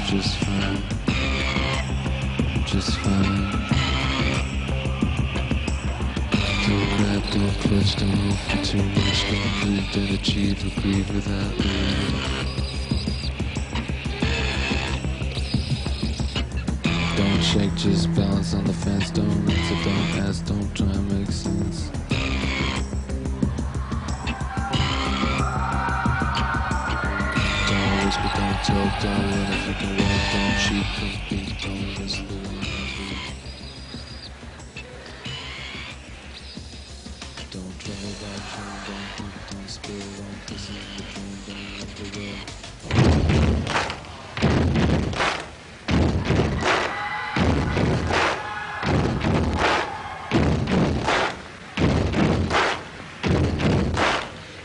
just fine, just fine. Don't grab, don't clutch, don't hope for too much, don't prove, don't achieve or grieve without believing. Don't shake, just balance on the fence, don't answer, don't ask, don't try and make sense. Don't whisper, don't talk, don't run if you can walk, don't cheat, don't beat, don't listen to one beat. Don't travel by train, don't think, don't spill, don't piss in the drain, don't let the will.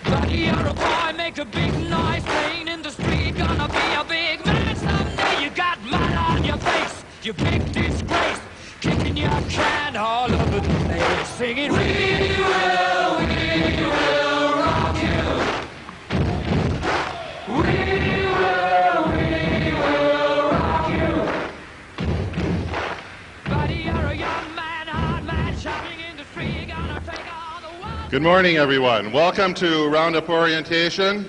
Buddy, you're a boy, make a big noise, playing in the street, gonna be a big man someday. You got mud on your face, you big disgrace, kicking your can all over the place, singing, we will rock you. We will rock you. Buddy, you're a young man, hard man, shopping in the street, gonna take all the world. Good morning, everyone. Welcome to Roundup Orientation.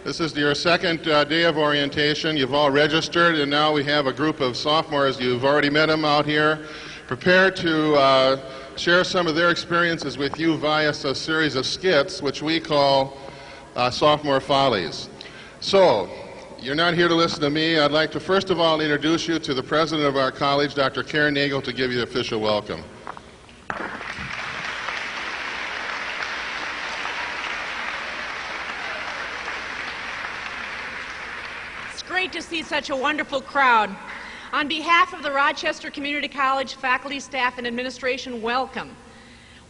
This is your second day of orientation. You've all registered, and now we have a group of sophomores. You've already met them out here, prepared to share some of their experiences with you via a series of skits, which we call Sophomore Follies. So, you're not here to listen to me. I'd like to first of all introduce you to the president of our college, Dr. Karen Nagel, to give you the official welcome. It's great to see such a wonderful crowd. On behalf of the Rochester Community College faculty, staff, and administration, welcome.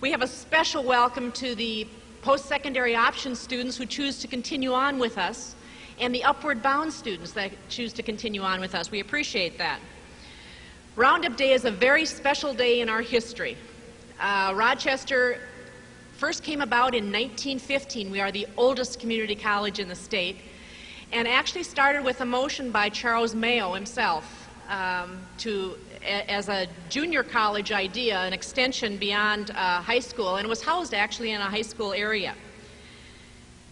We have a special welcome to the post-secondary option students who choose to continue on with us, and the upward bound students that choose to continue on with us. We appreciate that. Roundup Day is a very special day in our history. Rochester first came about in 1915. We are the oldest community college in the state, and actually started with a motion by Charles Mayo himself as a junior college idea, an extension beyond high school, and it was housed actually in a high school area.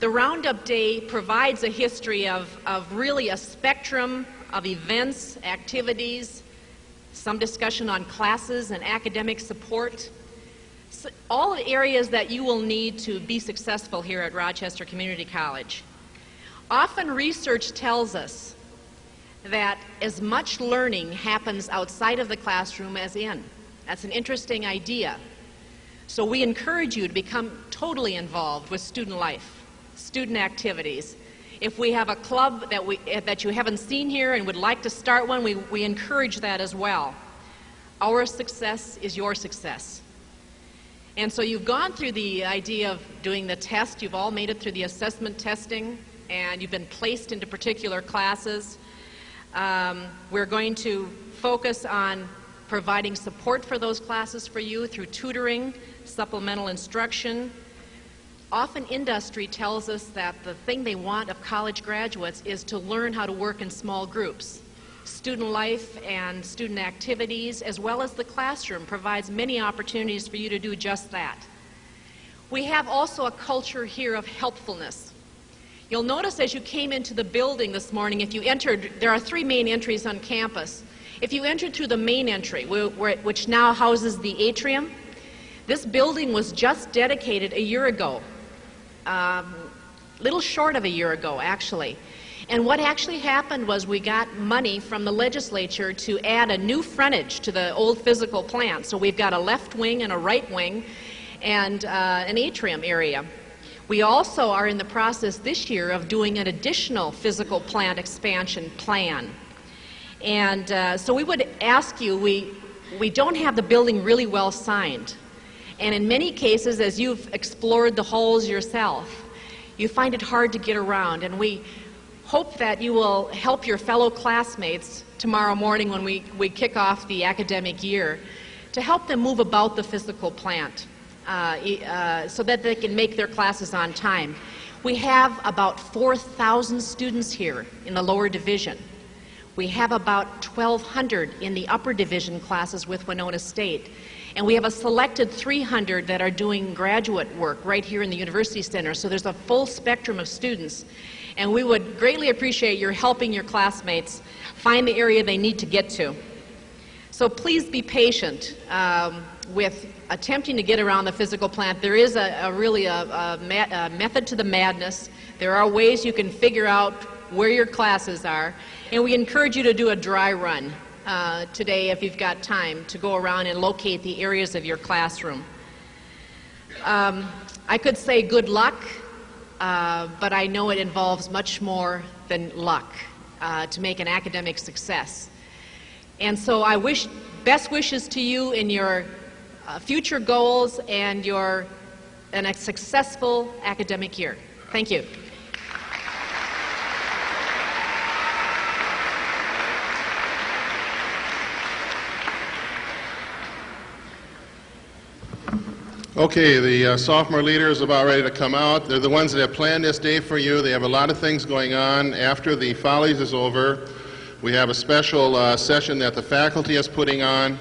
The Roundup Day provides a history of really a spectrum of events, activities, some discussion on classes and academic support, so all the areas that you will need to be successful here at Rochester Community College. Often research tells us that as much learning happens outside of the classroom as in. That's an interesting idea. So we encourage you to become totally involved with student life, student activities. If we have a club that you haven't seen here and would like to start one, we encourage that as well. Our success is your success. And so you've gone through the idea of doing the test. You've all made it through the assessment testing, and you've been placed into particular classes. We're going to focus on providing support for those classes for you through tutoring, supplemental instruction. Often industry tells us that the thing they want of college graduates is to learn how to work in small groups. Student life and student activities, as well as the classroom, provides many opportunities for you to do just that. We have also a culture here of helpfulness. You'll notice as you came into the building this morning, if you entered, there are 3 main entries on campus. If you entered through the main entry, which now houses the atrium, this building was just dedicated a year ago, little short of a year ago, actually. And what actually happened was we got money from the legislature to add a new frontage to the old physical plant. So we've got a left wing and a right wing and an atrium area. We also are in the process this year of doing an additional physical plant expansion plan. And so we would ask you, we don't have the building really well signed. And in many cases, as you've explored the halls yourself, you find it hard to get around. And we hope that you will help your fellow classmates tomorrow morning when we kick off the academic year to help them move about the physical plant. So that they can make their classes on time. We have about 4,000 students here in the lower division. We have about 1,200 in the upper division classes with Winona State. And we have a selected 300 that are doing graduate work right here in the University Center. So there's a full spectrum of students. And we would greatly appreciate your helping your classmates find the area they need to get to. So please be patient with attempting to get around the physical plant. There is really a method to the madness. There are ways you can figure out where your classes are. And we encourage you to do a dry run today if you've got time to go around and locate the areas of your classroom. I could say good luck, but I know it involves much more than luck to make an academic success. And so I wish best wishes to you in your future goals and a successful academic year. Thank you. Okay, the sophomore leader is about ready to come out. They're the ones that have planned this day for you. They have a lot of things going on. After the Follies is over, we have a special session that the faculty is putting on,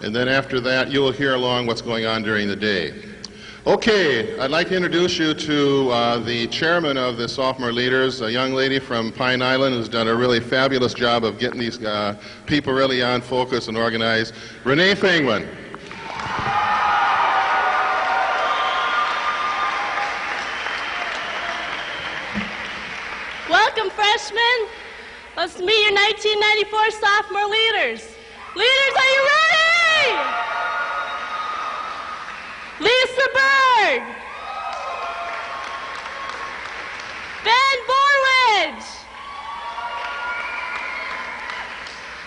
and then after that you will hear along what's going on during the day. Okay, I'd like to introduce you to the chairman of the sophomore leaders, a young lady from Pine Island who's done a really fabulous job of getting these people really on focus and organized. Renee Fangman. Welcome, freshmen. Let's meet your 1994 sophomore leaders. Leaders, are you ready? Lisa Berg. Ben Borwidge.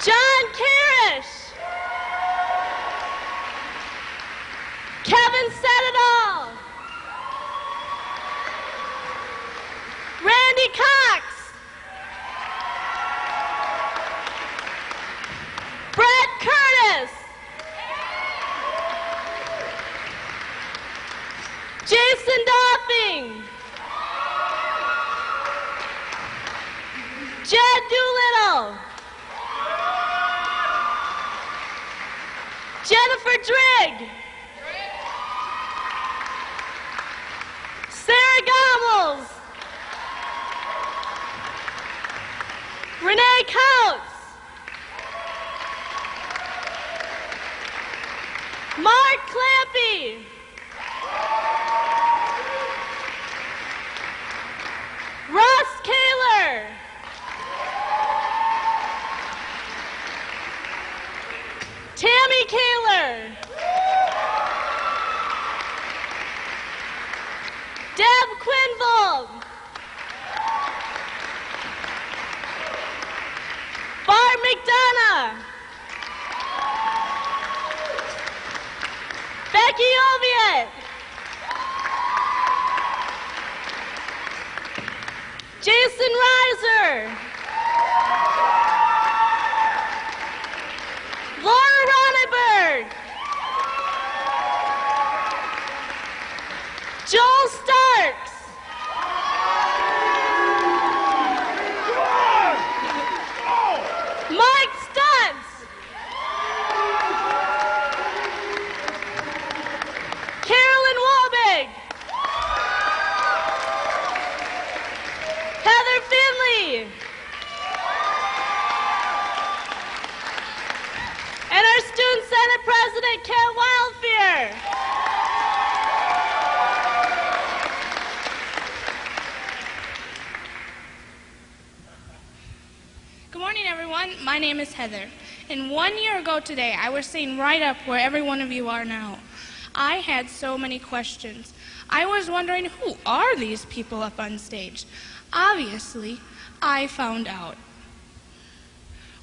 John Karish. Kevin Sedadol. Randy Cox. Brett Curtis. Jason Doffing. Jed Doolittle. Jennifer Drigg. Sarah Gobbles. Renee Coates. Mark Clampy. Ross Kaler. Tammy Kaler. Deb Quinvold. Barb McDonough. Becky Oviatt. Jason Reiser. Laura Ronneberg. Joel Starks. Mike Stuntz. Carolyn Walbig. Heather Finley. And our Student Senate President, Kent Wildfear. Good morning, everyone. My name is Heather. And 1 year ago today, I was sitting right up where every one of you are now. I had so many questions. I was wondering, who are these people up on stage? Obviously, I found out.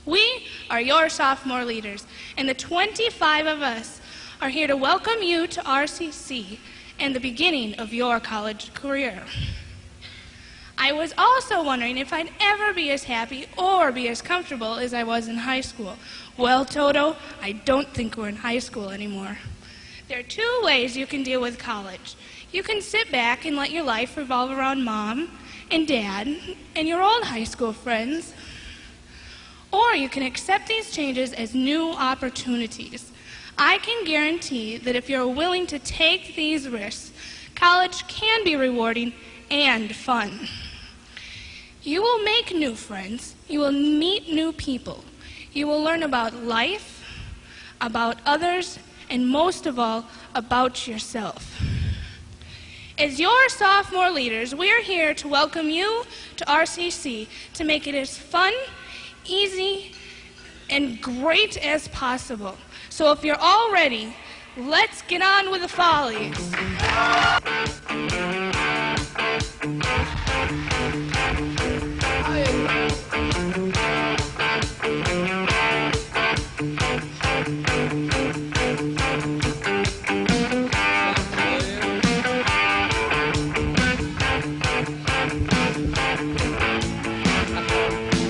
We are your sophomore leaders, and the 25 of us are here to welcome you to RCC and the beginning of your college career. I was also wondering if I'd ever be as happy or be as comfortable as I was in high school. Well, Toto, I don't think we're in high school anymore. There are two ways you can deal with college. You can sit back and let your life revolve around mom and dad and your old high school friends. Or you can accept these changes as new opportunities. I can guarantee that if you're willing to take these risks, college can be rewarding and fun. You will make new friends. You will meet new people. You will learn about life, about others, and most of all, about yourself. As your sophomore leaders, we're here to welcome you to RCC to make it as fun, easy, and great as possible. So if you're all ready, let's get on with the Follies.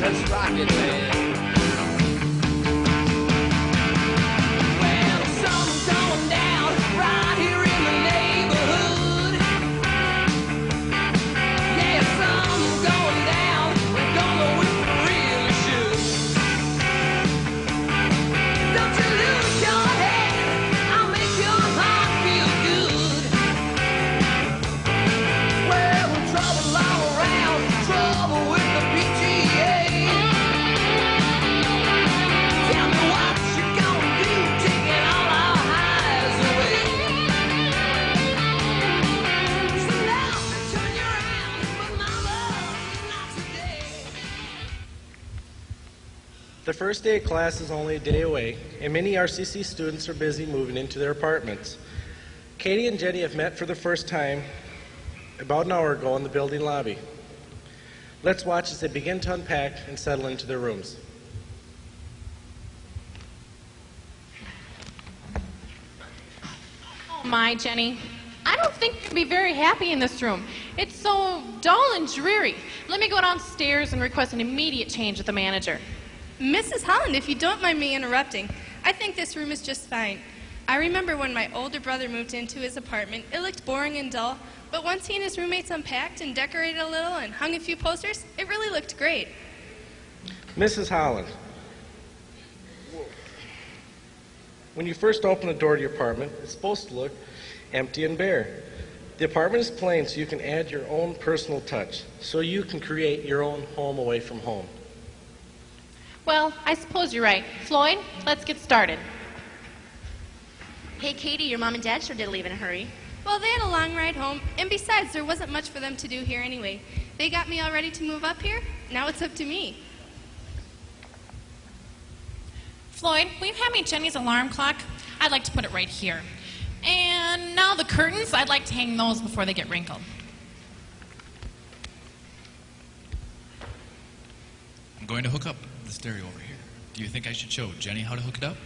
Let's rock it, man. Well, something's going down right here in the neighborhood. Yeah, something's going down. We're gonna if we really should. Don't you lose your head. I'll make your heart feel good. Well, trouble all around. Trouble with the PGA. Tell me what you gonna do, taking all our highs away. So now, turn you around, but my love, not today. The first day of class is only a day away, and many RCC students are busy moving into their apartments. Katie and Jenny have met for the first time about an hour ago in the building lobby. Let's watch as they begin to unpack and settle into their rooms. Oh my, Jenny. I don't think you'll be very happy in this room. It's so dull and dreary. Let me go downstairs and request an immediate change with the manager. Mrs. Holland, if you don't mind me interrupting, I think this room is just fine. I remember when my older brother moved into his apartment, it looked boring and dull, but once he and his roommates unpacked and decorated a little and hung a few posters, it really looked great. Mrs. Holland, when you first open the door to your apartment, it's supposed to look empty and bare. The apartment is plain so you can add your own personal touch, so you can create your own home away from home. Well, I suppose you're right. Floyd, let's get started. Hey, Katie, your mom and dad sure did leave in a hurry. Well, they had a long ride home, and besides, there wasn't much for them to do here anyway. They got me all ready to move up here. Now it's up to me. Floyd, will you hand me Jenny's alarm clock? I'd like to put it right here. And now the curtains, I'd like to hang those before they get wrinkled. I'm going to hook up the stereo over here. Do you think I should show Jenny how to hook it up?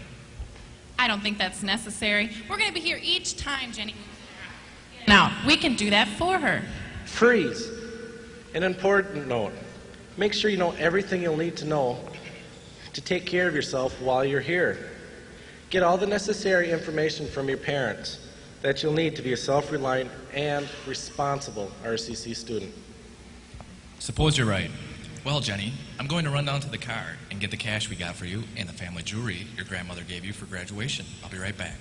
I don't think that's necessary. We're going to be here each time Jenny moves around. Now, we can do that for her. Freeze. An important note. Make sure you know everything you'll need to know to take care of yourself while you're here. Get all the necessary information from your parents that you'll need to be a self-reliant and responsible RCC student. Suppose you're right. Well, Jenny, I'm going to run down to the car and get the cash we got for you and the family jewelry your grandmother gave you for graduation. I'll be right back.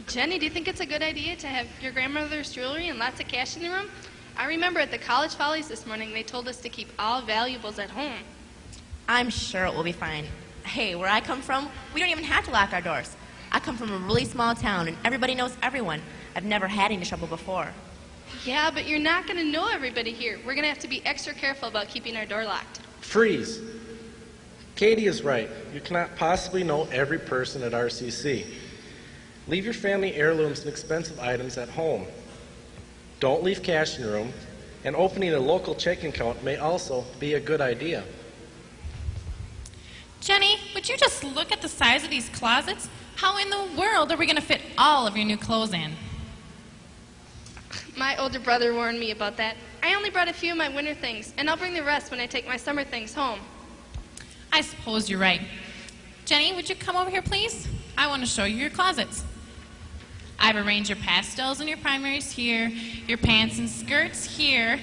Jenny, do you think it's a good idea to have your grandmother's jewelry and lots of cash in the room? I remember at the college Follies this morning, they told us to keep all valuables at home. I'm sure it will be fine. Hey, where I come from, we don't even have to lock our doors. I come from a really small town, and everybody knows everyone. I've never had any trouble before. Yeah, but you're not going to know everybody here. We're going to have to be extra careful about keeping our door locked. Freeze. Katie is right. You cannot possibly know every person at RCC. Leave your family heirlooms and expensive items at home. Don't leave cash in your room, and opening a local checking account may also be a good idea. Jenny, would you just look at the size of these closets? How in the world are we going to fit all of your new clothes in? My older brother warned me about that. I only brought a few of my winter things, and I'll bring the rest when I take my summer things home. I suppose you're right. Jenny, would you come over here, please? I want to show you your closets. I've arranged your pastels and your primaries here, your pants and skirts here,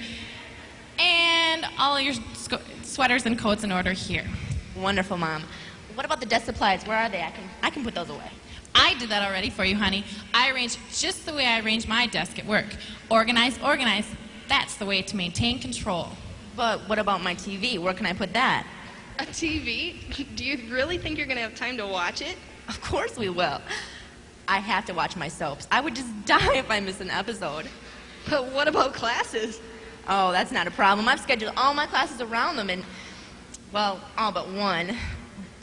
and all your sweaters and coats in order here. Wonderful, Mom. What about the desk supplies? Where are they? I can put those away. I did that already for you, honey. I arranged just the way I arrange my desk at work. Organize, organize. That's the way to maintain control. But what about my TV? Where can I put that? A TV? Do you really think you're going to have time to watch it? Of course we will. I have to watch my soaps. I would just die if I miss an episode. But what about classes? Oh, that's not a problem. I've scheduled all my classes around them and, well, all but one.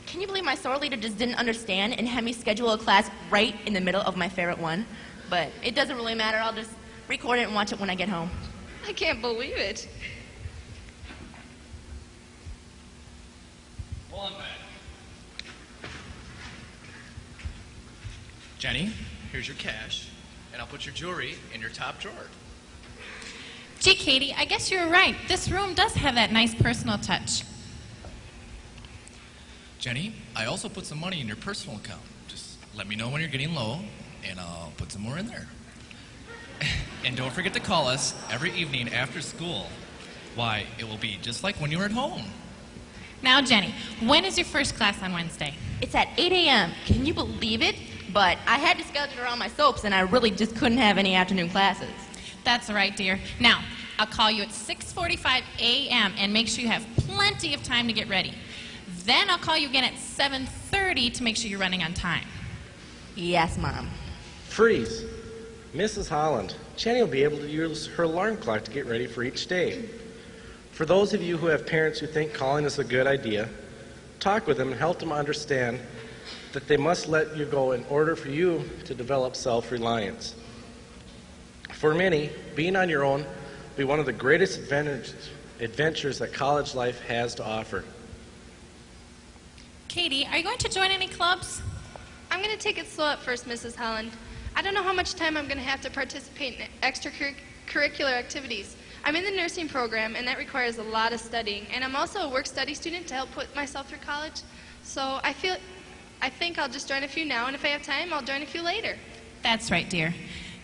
Can you believe my soror leader just didn't understand and had me schedule a class right in the middle of my favorite one? But it doesn't really matter. I'll just record it and watch it when I get home. I can't believe it. Hold on back. Jenny, here's your cash, and I'll put your jewelry in your top drawer. Gee, Katie, I guess you're right. This room does have that nice personal touch. Jenny, I also put some money in your personal account. Just let me know when you're getting low, and I'll put some more in there. And don't forget to call us every evening after school. Why, it will be just like when you were at home. Now, Jenny, when is your first class on Wednesday? It's at 8 a.m. Can you believe it? But I had to schedule around my soaps, and I really just couldn't have any afternoon classes. That's all right, dear. Now, I'll call you at 6:45 a.m. and make sure you have plenty of time to get ready. Then I'll call you again at 7:30 to make sure you're running on time. Yes, Mom. Freeze. Mrs. Holland, Jenny will be able to use her alarm clock to get ready for each day. For those of you who have parents who think calling is a good idea, talk with them and help them understand that they must let you go in order for you to develop self-reliance. For many, being on your own will be one of the greatest adventures that college life has to offer. Katie, are you going to join any clubs? I'm going to take it slow at first, Mrs. Holland. I don't know how much time I'm going to have to participate in extracurricular activities. I'm in the nursing program, and that requires a lot of studying. And I'm also a work-study student to help put myself through college. So I think I'll just join a few now, and if I have time, I'll join a few later. That's right, dear.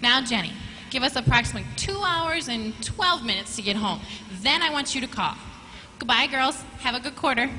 Now, Jenny, give us approximately 2 hours and 12 minutes to get home. Then I want you to call. Goodbye, girls. Have a good quarter.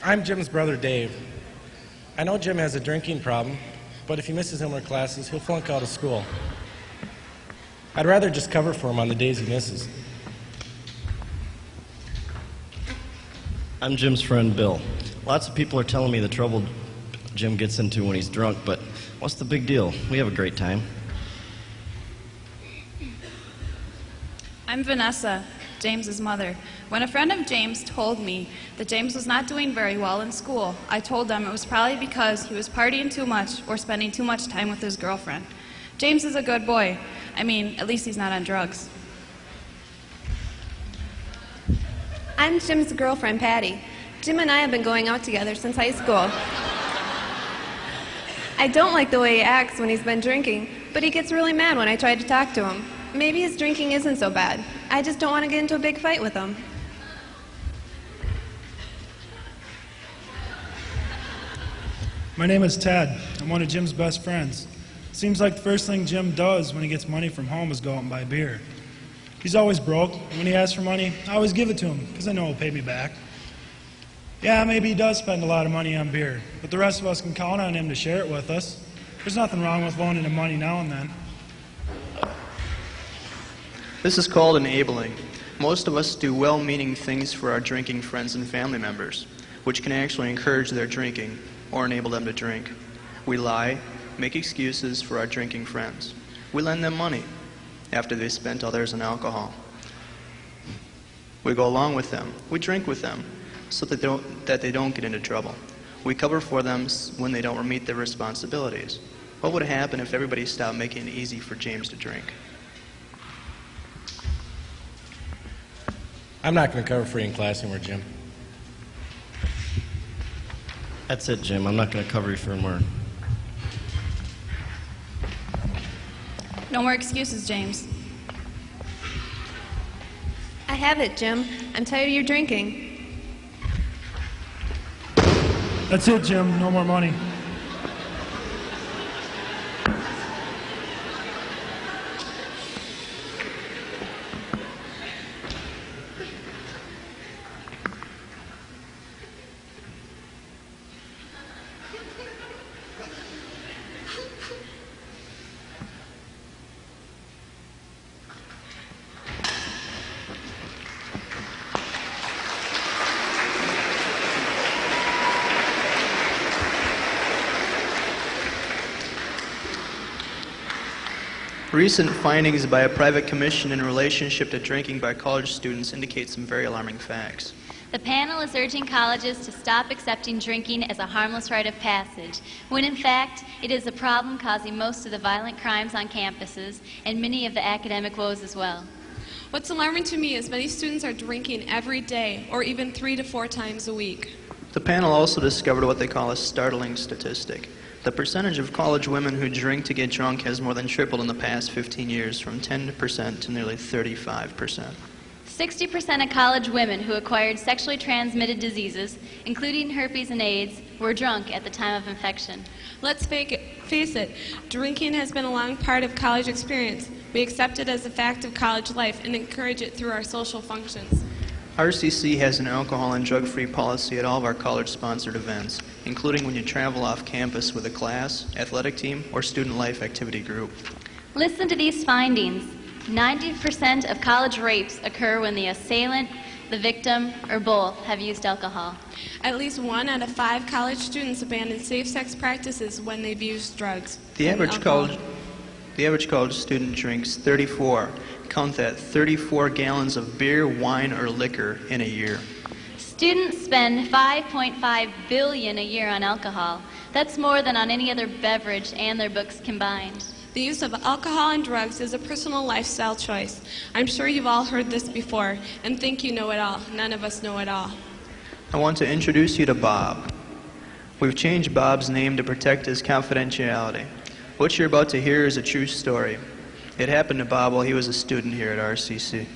I'm Jim's brother, Dave. I know Jim has a drinking problem, but if he misses homework classes, he'll flunk out of school. I'd rather just cover for him on the days he misses. I'm Jim's friend, Bill. Lots of people are telling me the trouble Jim gets into when he's drunk, but what's the big deal? We have a great time. I'm Vanessa, James's mother. When a friend of James told me that James was not doing very well in school, I told them it was probably because he was partying too much or spending too much time with his girlfriend. James is a good boy. I mean, at least he's not on drugs. I'm Jim's girlfriend, Patty. Jim and I have been going out together since high school. I don't like the way he acts when he's been drinking, but he gets really mad when I try to talk to him. Maybe his drinking isn't so bad. I just don't want to get into a big fight with him. My name is Ted. I'm one of Jim's best friends. Seems like the first thing Jim does when he gets money from home is go out and buy beer. He's always broke, and when he asks for money, I always give it to him, because I know he'll pay me back. Yeah, maybe he does spend a lot of money on beer, but the rest of us can count on him to share it with us. There's nothing wrong with loaning him money now and then. This is called enabling. Most of us do well-meaning things for our drinking friends and family members, which can actually encourage their drinking or enable them to drink. We lie, make excuses for our drinking friends. We lend them money after they've spent others on alcohol. We go along with them. We drink with them so that they don't get into trouble. We cover for them when they don't meet their responsibilities. What would happen if everybody stopped making it easy for James to drink? I'm not going to cover for you in class anymore, Jim. That's it, Jim. I'm not going to cover you for more. No more excuses, James. I have it, Jim. I'm tired of your drinking. That's it, Jim. No more money. Recent findings by a private commission in relationship to drinking by college students indicate some very alarming facts. The panel is urging colleges to stop accepting drinking as a harmless rite of passage, when in fact it is a problem causing most of the violent crimes on campuses and many of the academic woes as well. What's alarming to me is many students are drinking every day or even 3 to 4 times a week. The panel also discovered what they call a startling statistic. The percentage of college women who drink to get drunk has more than tripled in the past 15 years, from 10% to nearly 35%. 60% of college women who acquired sexually transmitted diseases, including herpes and AIDS, were drunk at the time of infection. Let's face it, drinking has been a long part of college experience. We accept it as a fact of college life and encourage it through our social functions. RCC has an alcohol and drug-free policy at all of our college-sponsored events, including when you travel off campus with a class, athletic team, or student life activity group. Listen to these findings. 90% of college rapes occur when the assailant, the victim, or both have used alcohol. At least 1 out of 5 college students abandon safe sex practices when they've used drugs. The average college student drinks 34 gallons of beer, wine, or liquor in a year. Students spend $5.5 billion a year on alcohol. That's more than on any other beverage and their books combined. The use of alcohol and drugs is a personal lifestyle choice. I'm sure you've all heard this before and think you know it all. None of us know it all. I want to introduce you to Bob. We've changed Bob's name to protect his confidentiality. What you're about to hear is a true story. It happened to Bob while he was a student here at RCC.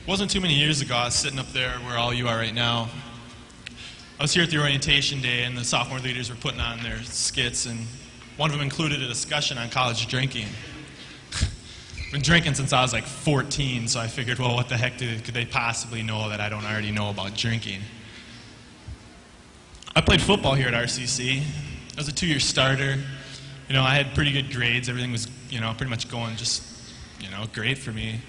Wasn't too many years ago, I was sitting up there where all you are right now. I was here at the orientation day, and the sophomore leaders were putting on their skits, and one of them included a discussion on college drinking. I've been drinking since I was like 14, so I figured, well, what the heck could they possibly know that I don't already know about drinking? I played football here at RCC. I was a 2-year starter. You know, I had pretty good grades. Everything was, pretty much going just, great for me.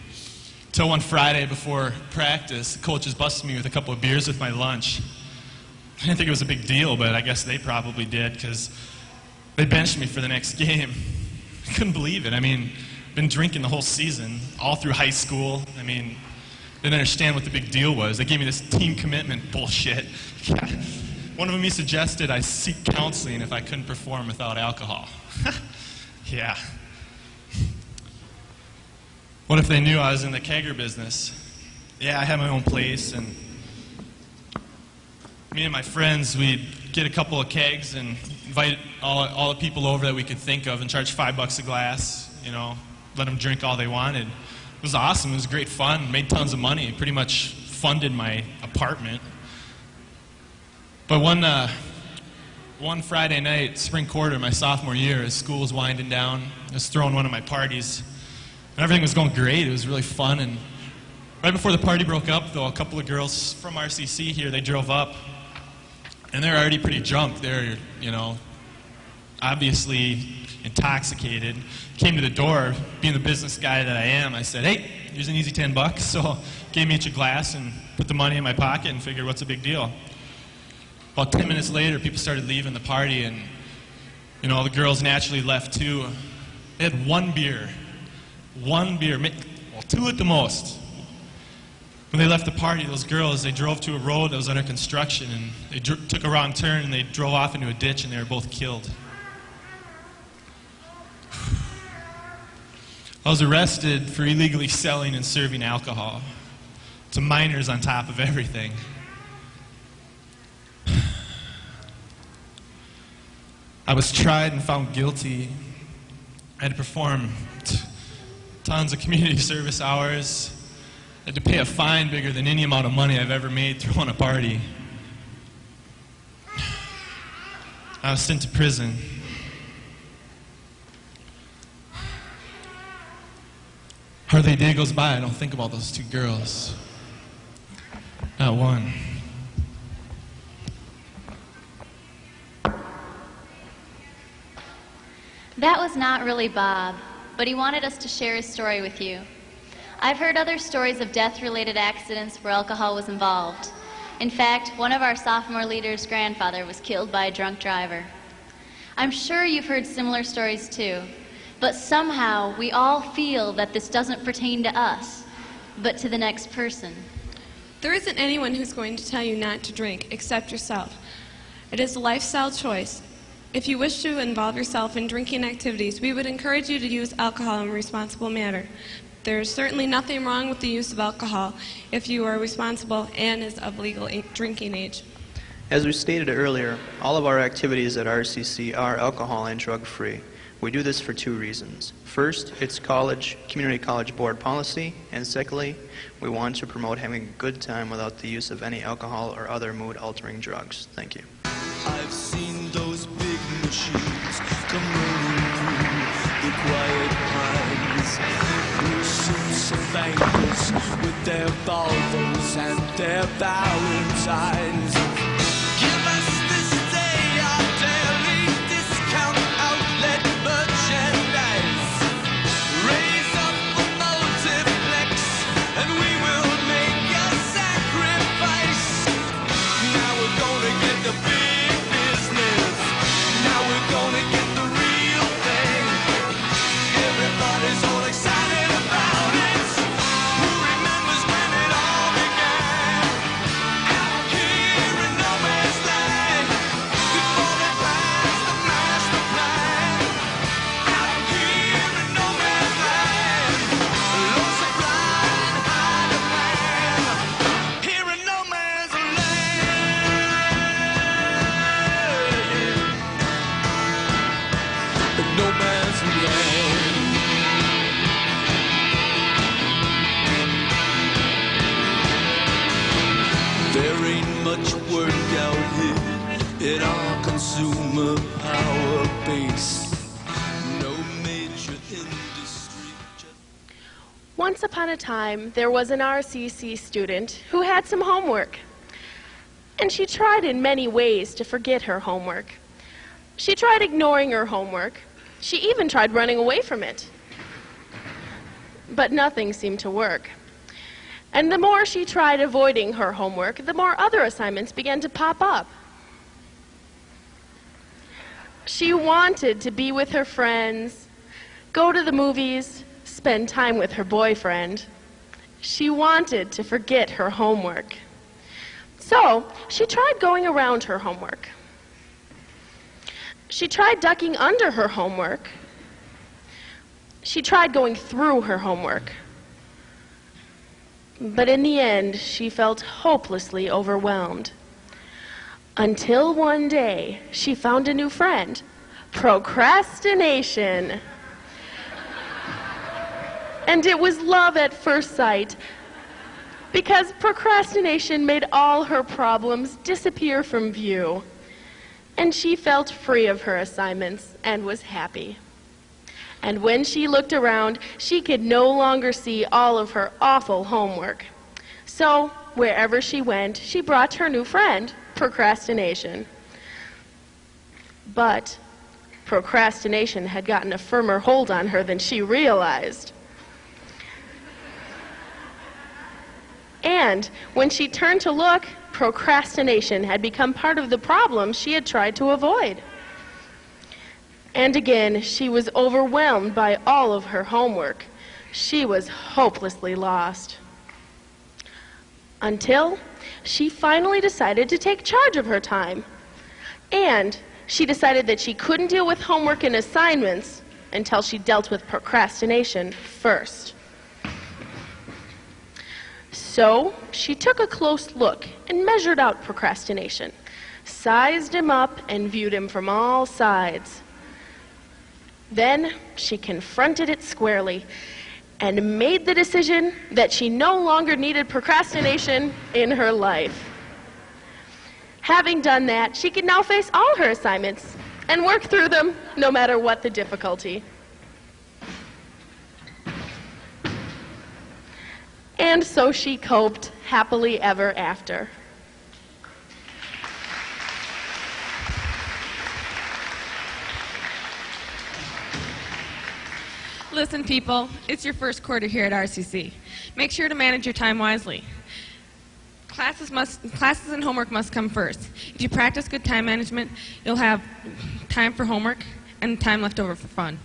Till one Friday before practice, the coaches busted me with a couple of beers with my lunch. I didn't think it was a big deal, but I guess they probably did, because they benched me for the next game. I couldn't believe it. Been drinking the whole season, all through high school. Didn't understand what the big deal was. They gave me this team commitment bullshit. One of them, he suggested I seek counseling if I couldn't perform without alcohol. Yeah. What if they knew I was in the kegger business? Yeah, I had my own place, and me and my friends, we'd get a couple of kegs and invite all the people over that we could think of and charge $5 a glass, let them drink all they wanted. It was awesome. It was great fun. Made tons of money. Pretty much funded my apartment. But one Friday night, spring quarter, my sophomore year, as school was winding down, I was throwing one of my parties. And everything was going great. It was really fun. And right before the party broke up, though, a couple of girls from RCC here, they drove up. And they were already pretty drunk. They were, obviously intoxicated. Came to the door, being the business guy that I am, I said, "Hey, here's an easy $10." So gave me each a glass and put the money in my pocket and figured, what's the big deal? About 10 minutes later, people started leaving the party, and the girls naturally left too. They had one beer, well, two at the most. When they left the party, those girls, they drove to a road that was under construction, and they took a wrong turn, and they drove off into a ditch, and they were both killed. I was arrested for illegally selling and serving alcohol to minors on top of everything. I was tried and found guilty. I had to perform tons of community service hours. I had to pay a fine bigger than any amount of money I've ever made throwing a party. I was sent to prison. Hardly a day goes by I don't think about those two girls. Not one. That was not really Bob, but he wanted us to share his story with you. I've heard other stories of death-related accidents where alcohol was involved. In fact, one of our sophomore leaders' grandfather was killed by a drunk driver. I'm sure you've heard similar stories too, but somehow we all feel that this doesn't pertain to us, but to the next person. There isn't anyone who's going to tell you not to drink except yourself. It is a lifestyle choice. If you wish to involve yourself in drinking activities, we would encourage you to use alcohol in a responsible manner. There is certainly nothing wrong with the use of alcohol if you are responsible and is of legal drinking age. As we stated earlier, all of our activities at RCC are alcohol and drug-free. We do this for two reasons. First, it's community college board policy, and secondly, we want to promote having a good time without the use of any alcohol or other mood-altering drugs. Thank you. I've seen those big machines come rolling through the quiet pines. Oceans of anchors with their Volvos and their Valentines. Give us this day our daily discount outlet merchandise. Raise up the multiplex and we will make a sacrifice. Now we're gonna get the big business. Now we're gonna get the real thing. Everybody's all excited about it. Who remembers when it all began? Out here in no man's land. Before they passed the master plan. Out here in no man's land. Low supply and high demand. Here in no man's land. No man's land. There ain't much work out here in our consumer power base. No major industry. Once upon a time, there was an RCC student who had some homework. And she tried in many ways to forget her homework. She tried ignoring her homework. She even tried running away from it. But nothing seemed to work. And the more she tried avoiding her homework, the more other assignments began to pop up. She wanted to be with her friends, go to the movies, spend time with her boyfriend. She wanted to forget her homework. So she tried going around her homework. She tried ducking under her homework. She tried going through her homework. But in the end, she felt hopelessly overwhelmed. Until one day, she found a new friend: procrastination. And it was love at first sight, because procrastination made all her problems disappear from view. And she felt free of her assignments and was happy. And when she looked around, she could no longer see all of her awful homework. So, wherever she went, she brought her new friend, procrastination. But procrastination had gotten a firmer hold on her than she realized. And when she turned to look, procrastination had become part of the problem she had tried to avoid. And again, she was overwhelmed by all of her homework. She was hopelessly lost. Until she finally decided to take charge of her time. And she decided that she couldn't deal with homework and assignments until she dealt with procrastination first. So she took a close look and measured out procrastination, sized him up, and viewed him from all sides. Then she confronted it squarely and made the decision that she no longer needed procrastination in her life. Having done that, she could now face all her assignments and work through them no matter what the difficulty. And so she coped happily ever after. Listen, people, it's your first quarter here at RCC. Make sure to manage your time wisely. Classes and homework must come first. If you practice good time management, you'll have time for homework and time left over for fun.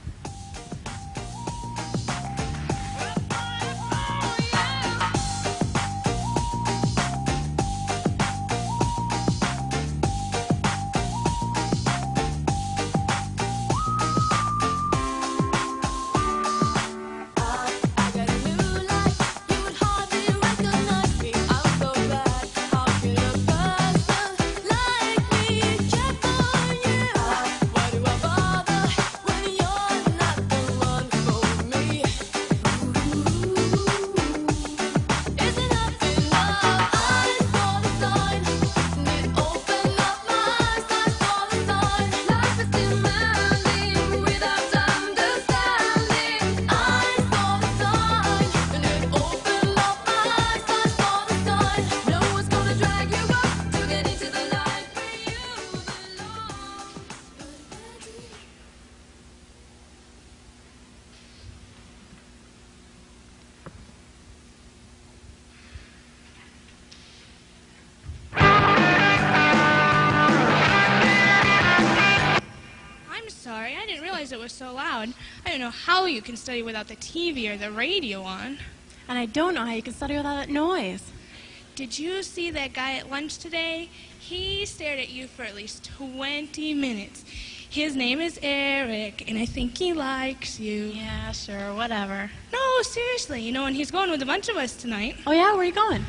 It was so loud. I don't know how you can study without the TV or the radio on. And I don't know how you can study without that noise. Did you see that guy at lunch today? He stared at you for at least 20 minutes. His name is Eric, and I think he likes you. Yeah, sure, whatever. No, seriously, and he's going with a bunch of us tonight. Oh, yeah? Where are you going?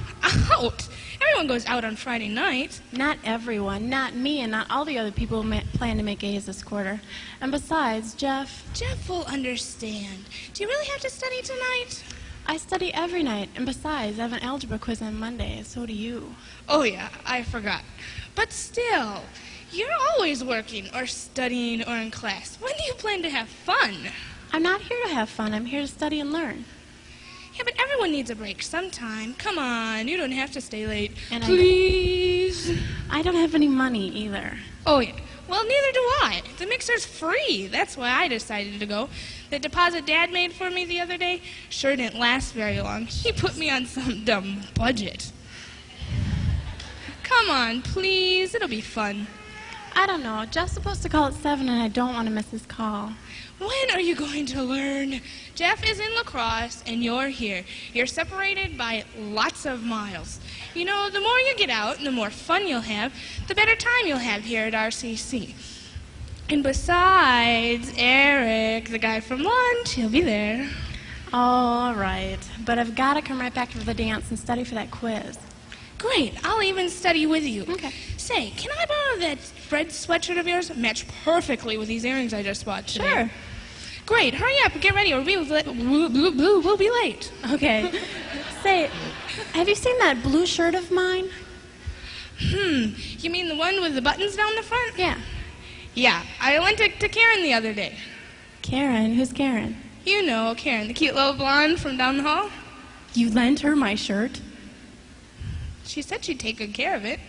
Out! Everyone goes out on Friday night. Not everyone. Not me and not all the other people who plan to make A's this quarter. And besides, Jeff will understand. Do you really have to study tonight? I study every night. And besides, I have an algebra quiz on Monday. So do you. Oh, yeah, I forgot. But still, you're always working or studying or in class. When do you plan to have fun? I'm not here to have fun. I'm here to study and learn. Yeah, but everyone needs a break sometime. Come on, you don't have to stay late. And please. I don't have any money either. Oh, yeah. Well, neither do I. The mixer's free. That's why I decided to go. The deposit Dad made for me the other day sure didn't last very long. He put me on some dumb budget. Come on, please. It'll be fun. I don't know. Jeff's supposed to call at 7, and I don't want to miss his call. When are you going to learn? Jeff is in lacrosse, and you're here. You're separated by lots of miles. The more you get out and the more fun you'll have, the better time you'll have here at RCC. And besides, Eric, the guy from lunch, he'll be there. All right. But I've got to come right back for the dance and study for that quiz. Great. I'll even study with you. Okay. Say, can I borrow that red sweatshirt of yours? Match perfectly with these earrings I just bought today. Sure. Great, hurry up and get ready or we'll be late. Okay. Say, have you seen that blue shirt of mine? You mean the one with the buttons down the front? Yeah. Yeah, I lent it to Karen the other day. Karen? Who's Karen? You know Karen, the cute little blonde from down the hall. You lent her my shirt? She said she'd take good care of it.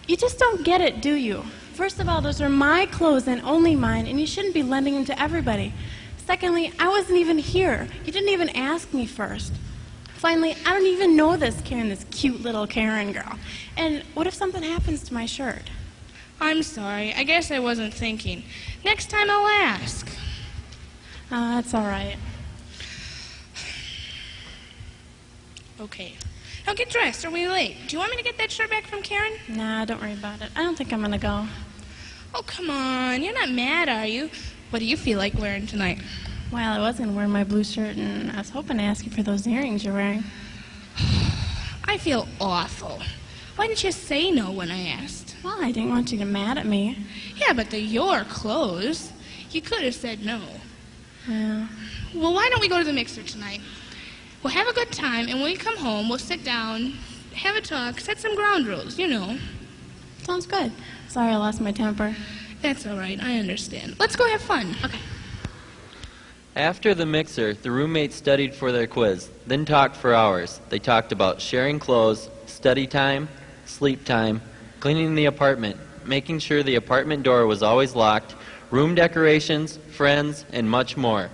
You just don't get it, do you? First of all, those are my clothes and only mine, and you shouldn't be lending them to everybody. Secondly, I wasn't even here. You didn't even ask me first. Finally, I don't even know this Karen, this cute little Karen girl. And what if something happens to my shirt? I'm sorry. I guess I wasn't thinking. Next time I'll ask. That's all right. Okay. Now get dressed. Are we late? Do you want me to get that shirt back from Karen? Nah, don't worry about it. I don't think I'm gonna go. Oh, come on. You're not mad, are you? What do you feel like wearing tonight? Well, I was gonna wear my blue shirt, and I was hoping to ask you for those earrings you're wearing. I feel awful. Why didn't you say no when I asked? Well, I didn't want you to get mad at me. Yeah, but they're your clothes. You could have said no. Yeah. Well, why don't we go to the mixer tonight? We'll have a good time, and when we come home, we'll sit down, have a talk, set some ground rules, you know. Sounds good. Sorry I lost my temper. That's all right. I understand. Let's go have fun. Okay. After the mixer, the roommates studied for their quiz, then talked for hours. They talked about sharing clothes, study time, sleep time, cleaning the apartment, making sure the apartment door was always locked, room decorations, friends, and much more.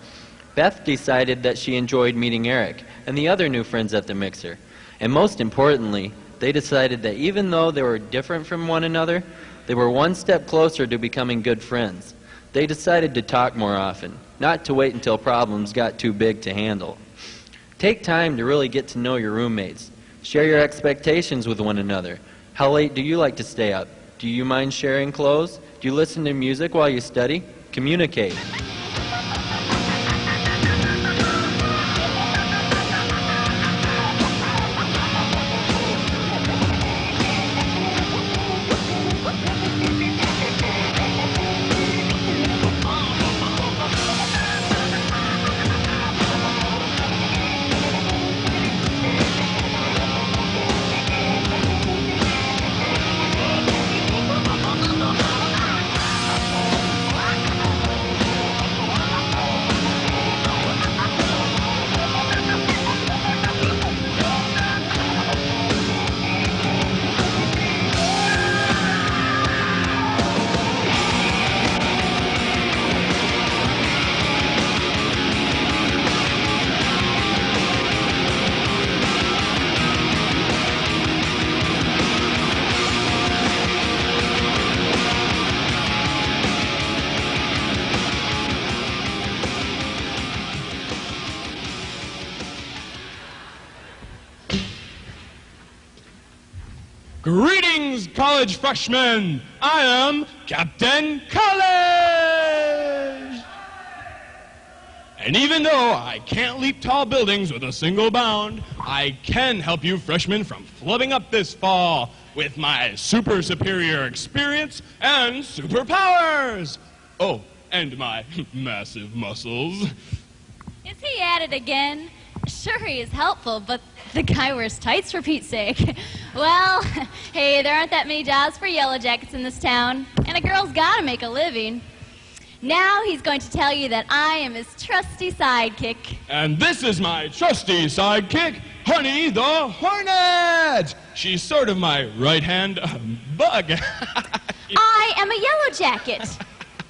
Beth decided that she enjoyed meeting Eric and the other new friends at the mixer. And most importantly, they decided that even though they were different from one another, they were one step closer to becoming good friends. They decided to talk more often, not to wait until problems got too big to handle. Take time to really get to know your roommates. Share your expectations with one another. How late do you like to stay up? Do you mind sharing clothes? Do you listen to music while you study? Communicate. Greetings, college freshmen! I am Captain College! And even though I can't leap tall buildings with a single bound, I can help you freshmen from flubbing up this fall with my super superior experience and superpowers! Oh, and my massive muscles. Is he at it again? Sure, he is helpful, but the guy wears tights for Pete's sake. Well, hey, there aren't that many jobs for yellow jackets in this town, and a girl's gotta make a living. Now he's going to tell you that I am his trusty sidekick. And this is my trusty sidekick, Honey the Hornet! She's sort of my right-hand bug. I am a yellow jacket.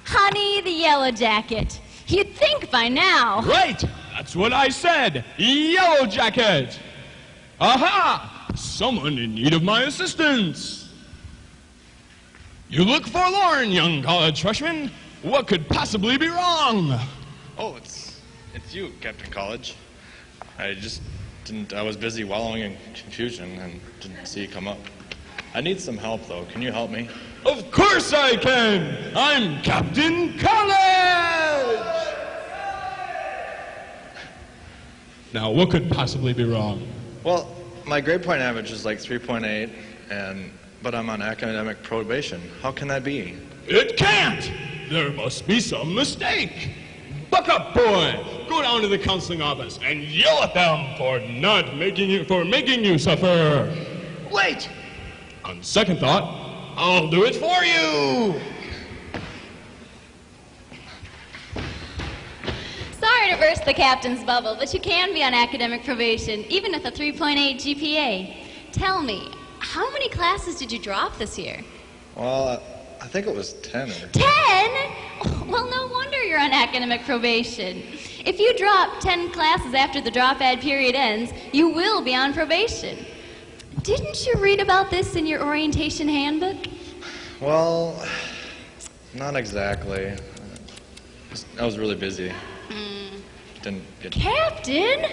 Honey the yellow jacket. You'd think by now. Right! That's what I said! Yellow jacket! Aha! Someone in need of my assistance! You look forlorn, young college freshman. What could possibly be wrong? Oh, it's you, Captain College. I was busy wallowing in confusion and didn't see you come up. I need some help, though. Can you help me? Of course I can! I'm Captain College! Now, what could possibly be wrong? Well, my grade point average is like 3.8, but I'm on academic probation. How can that be? It can't! There must be some mistake. But Buck up, boy! Go down to the counseling office and yell at them for making you suffer. Wait! On second thought, I'll do it for you! Sorry to burst the captain's bubble, but you can be on academic probation, even with a 3.8 GPA. Tell me, how many classes did you drop this year? Well, I think it was 10. 10? Well, no wonder you're on academic probation. If you drop 10 classes after the drop add period ends, you will be on probation. Didn't you read about this in your orientation handbook? Well, not exactly. I was really busy. Didn't get... Captain?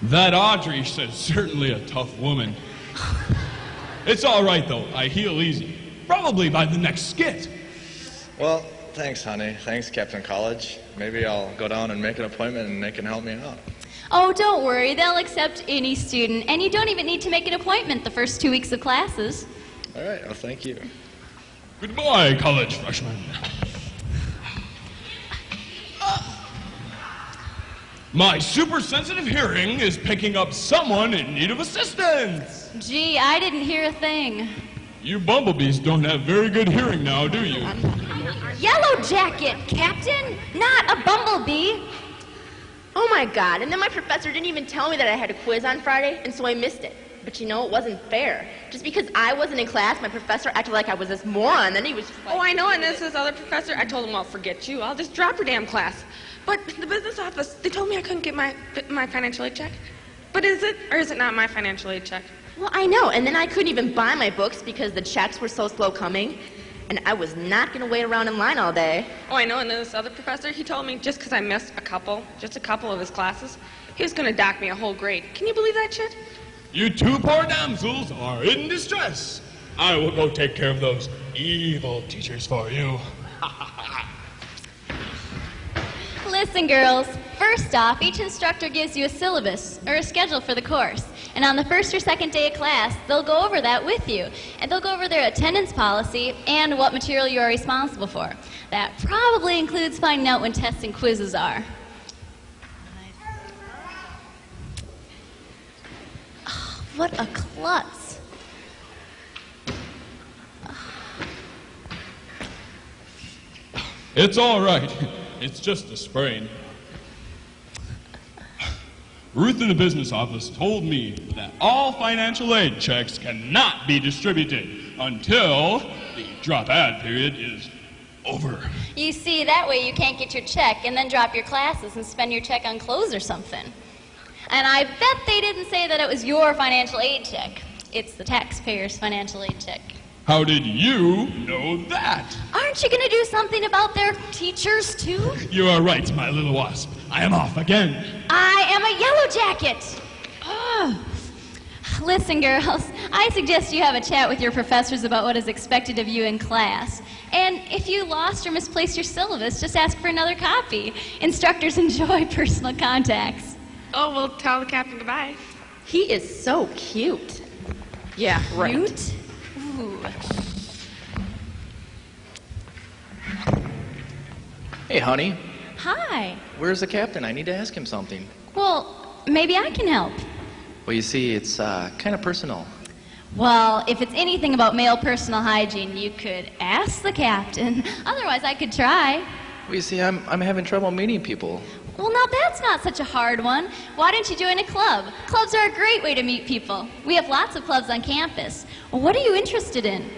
That Audrey is certainly a tough woman. It's all right, though. I heal easy. Probably by the next skit. Well, thanks, honey. Thanks, Captain College. Maybe I'll go down and make an appointment and they can help me out. Oh, don't worry. They'll accept any student, and you don't even need to make an appointment the first 2 weeks of classes. All right. Well, thank you. Goodbye, college freshman. My super sensitive hearing is picking up someone in need of assistance. Gee, I didn't hear a thing. You bumblebees don't have very good hearing now, do you? Yellow Jacket, Captain, not a bumblebee. Oh my God, and then my professor didn't even tell me that I had a quiz on Friday, and so I missed it. But you know, it wasn't fair. Just because I wasn't in class, my professor acted like I was this moron, then he was just like... Oh, I know, and this other professor, I told him, well, forget you, I'll just drop your damn class. But the business office, they told me I couldn't get my financial aid check. But is it, or is it not my financial aid check? Well, I know, and then I couldn't even buy my books because the checks were so slow coming, and I was not going to wait around in line all day. Oh, I know, and then this other professor, he told me just because I missed just a couple of his classes, he was going to dock me a whole grade. Can you believe that shit? You two poor damsels are in distress. I will go take care of those evil teachers for you. Listen, girls. First off, each instructor gives you a syllabus, or a schedule for the course. And on the first or second day of class, they'll go over that with you. And they'll go over their attendance policy and what material you are responsible for. That probably includes finding out when tests and quizzes are. Oh, what a klutz. It's all right. It's just a sprain. Ruth in the business office told me that all financial aid checks cannot be distributed until the drop add period is over. You see, that way you can't get your check and then drop your classes and spend your check on clothes or something. And I bet they didn't say that it was your financial aid check. It's the taxpayer's financial aid check. How did you know that? Aren't you going to do something about their teachers, too? You are right, my little wasp. I am off again. I am a yellow jacket. Ugh. Listen, girls, I suggest you have a chat with your professors about what is expected of you in class. And if you lost or misplaced your syllabus, just ask for another copy. Instructors enjoy personal contacts. Oh, we'll tell the captain goodbye. He is so cute. Yeah, right. Cute? Ooh. Hey, honey. Hi. Where's the captain? I need to ask him something. Well, maybe I can help. Well, you see, it's kind of personal. Well, if it's anything about male personal hygiene, you could ask the captain. Otherwise, I could try. Well, you see, I'm having trouble meeting people. Well, now that's not such a hard one. Why don't you join a club? Clubs are a great way to meet people. We have lots of clubs on campus. What are you interested in?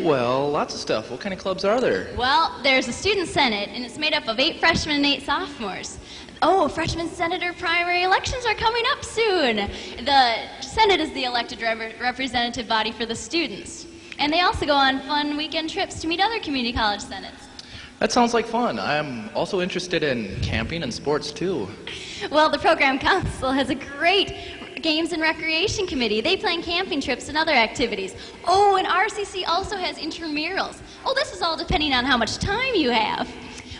Well, lots of stuff. What kind of clubs are there? Well, there's a student senate, and it's made up of 8 freshmen and 8 sophomores. Oh, freshman senator primary elections are coming up soon. The Senate is the elected representative body for the students. And they also go on fun weekend trips to meet other community college senates. That sounds like fun. I'm also interested in camping and sports, too. Well, the program council has a great games and recreation committee. They plan camping trips and other activities. Oh, and RCC also has intramurals. Oh, this is all depending on how much time you have.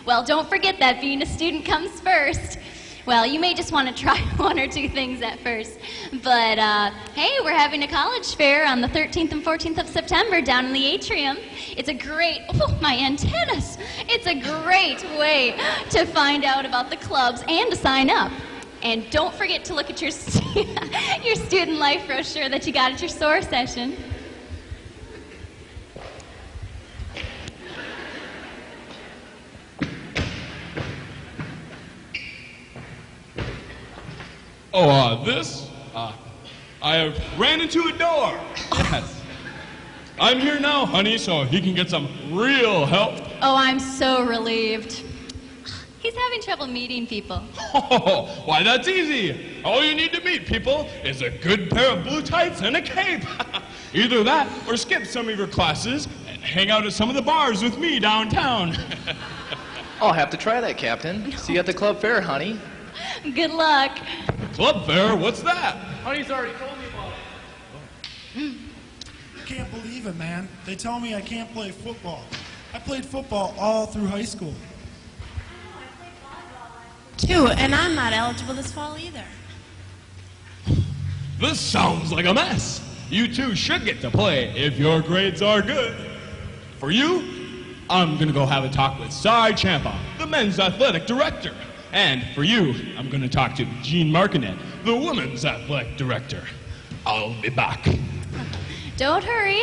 Well, don't forget that being a student comes first. Well, you may just want to try one or two things at first. But, hey, we're having a college fair on the 13th and 14th of September down in the atrium. It's a great, oh, my antennas. It's a great way to find out about the clubs and to sign up. And don't forget to look at your, your student life brochure that you got at your SOAR session. Oh, this? I ran into a door. Yes. I'm here now, honey, so he can get some real help. Oh, I'm so relieved. He's having trouble meeting people. Oh, why, that's easy. All you need to meet people is a good pair of blue tights and a cape. Either that or skip some of your classes and hang out at some of the bars with me downtown. I'll have to try that, Captain. See you at the club fair, honey. Good luck. Club fair? What's that? Honey's already told me about it. I can't believe it, man. They tell me I can't play football. I played football all through high school. Too, and I'm not eligible this fall either. This sounds like a mess. You two should get to play if your grades are good. For you, I'm gonna go have a talk with Cy Champa, the men's athletic director. And for you, I'm gonna talk to Jean Martinet, the women's athletic director. I'll be back. Don't hurry.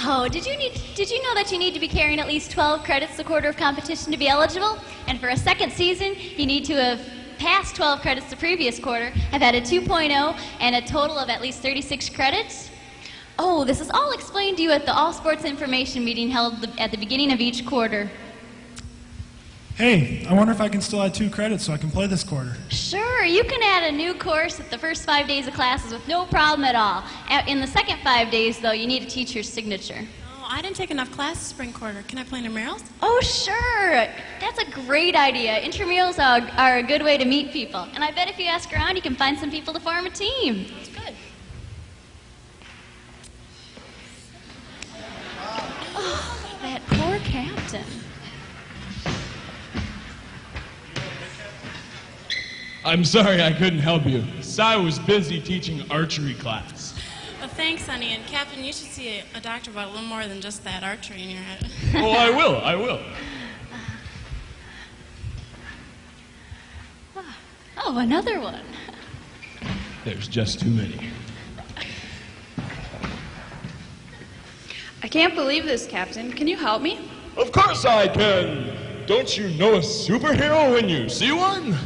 Oh, did you know that you need to be carrying at least 12 credits a quarter of competition to be eligible? And for a second season, you need to have passed 12 credits the previous quarter, have had a 2.0, and a total of at least 36 credits? Oh, this is all explained to you at the All Sports Information meeting held at the beginning of each quarter. Hey, I wonder if I can still add 2 credits so I can play this quarter. Sure, you can add a new course at the first 5 days of classes with no problem at all. In the second 5 days, though, you need a teacher's signature. Oh, I didn't take enough classes spring quarter. Can I play intramurals? Oh, sure. That's a great idea. Intramurals are a good way to meet people. And I bet if you ask around, you can find some people to form a team. That's good. Oh, that poor captain. I'm sorry I couldn't help you. Cy was busy teaching archery class. Well, thanks, honey. And Captain, you should see a doctor about a little more than just that archery in your head. Oh, I will. Oh, another one. There's just too many. I can't believe this, Captain. Can you help me? Of course I can. Don't you know a superhero when you see one?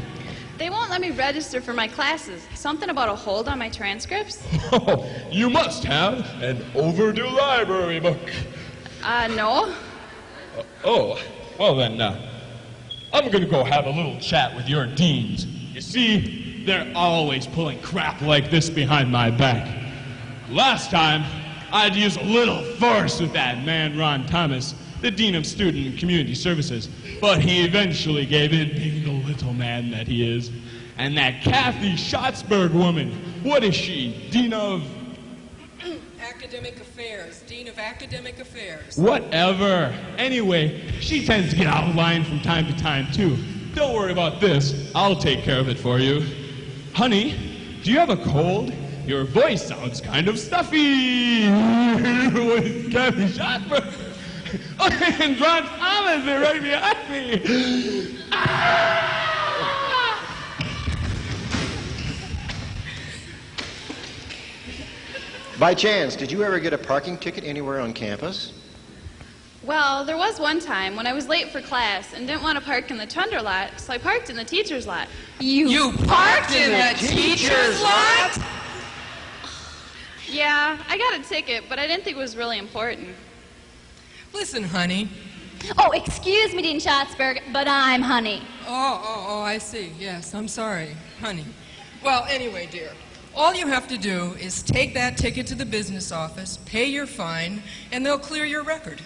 They won't let me register for my classes. Something about a hold on my transcripts? Oh, you must have an overdue library book. No. Well then, I'm gonna go have a little chat with your deans. You see, they're always pulling crap like this behind my back. Last time, I'd use a little force with that man, Ron Thomas, the Dean of Student and Community Services, but he eventually gave in, being the little man that he is. And that Kathy Schatzberg woman, what is she, Dean of... Academic Affairs, Dean of Academic Affairs. Whatever. Anyway, she tends to get out of line from time to time, too. Don't worry about this. I'll take care of it for you. Honey, do you have a cold? Your voice sounds kind of stuffy. Kathy Schatzberg. Oh, and Ron Thomas, they're right behind me. By chance, did you ever get a parking ticket anywhere on campus? Well, there was one time when I was late for class and didn't want to park in the Tundra lot, so I parked in the teacher's lot. You parked in the teacher's lot? Yeah, I got a ticket, but I didn't think it was really important. Listen, honey. Oh, excuse me, Dean Schatzberg, but I'm Honey. Oh, I see. Yes, I'm sorry, honey. Well, anyway, dear, all you have to do is take that ticket to the business office, pay your fine, and they'll clear your record.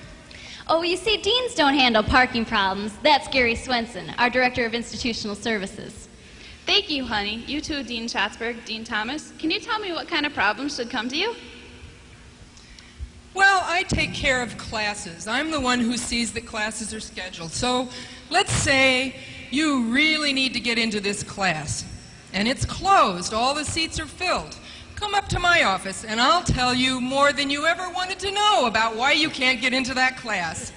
Oh, you see, deans don't handle parking problems. That's Gary Swenson, our Director of Institutional Services. Thank you, honey. You too, Dean Schatzberg, Dean Thomas. Can you tell me what kind of problems should come to you? Well, I take care of classes. I'm the one who sees that classes are scheduled. So let's say you really need to get into this class. And it's closed. All the seats are filled. Come up to my office and I'll tell you more than you ever wanted to know about why you can't get into that class.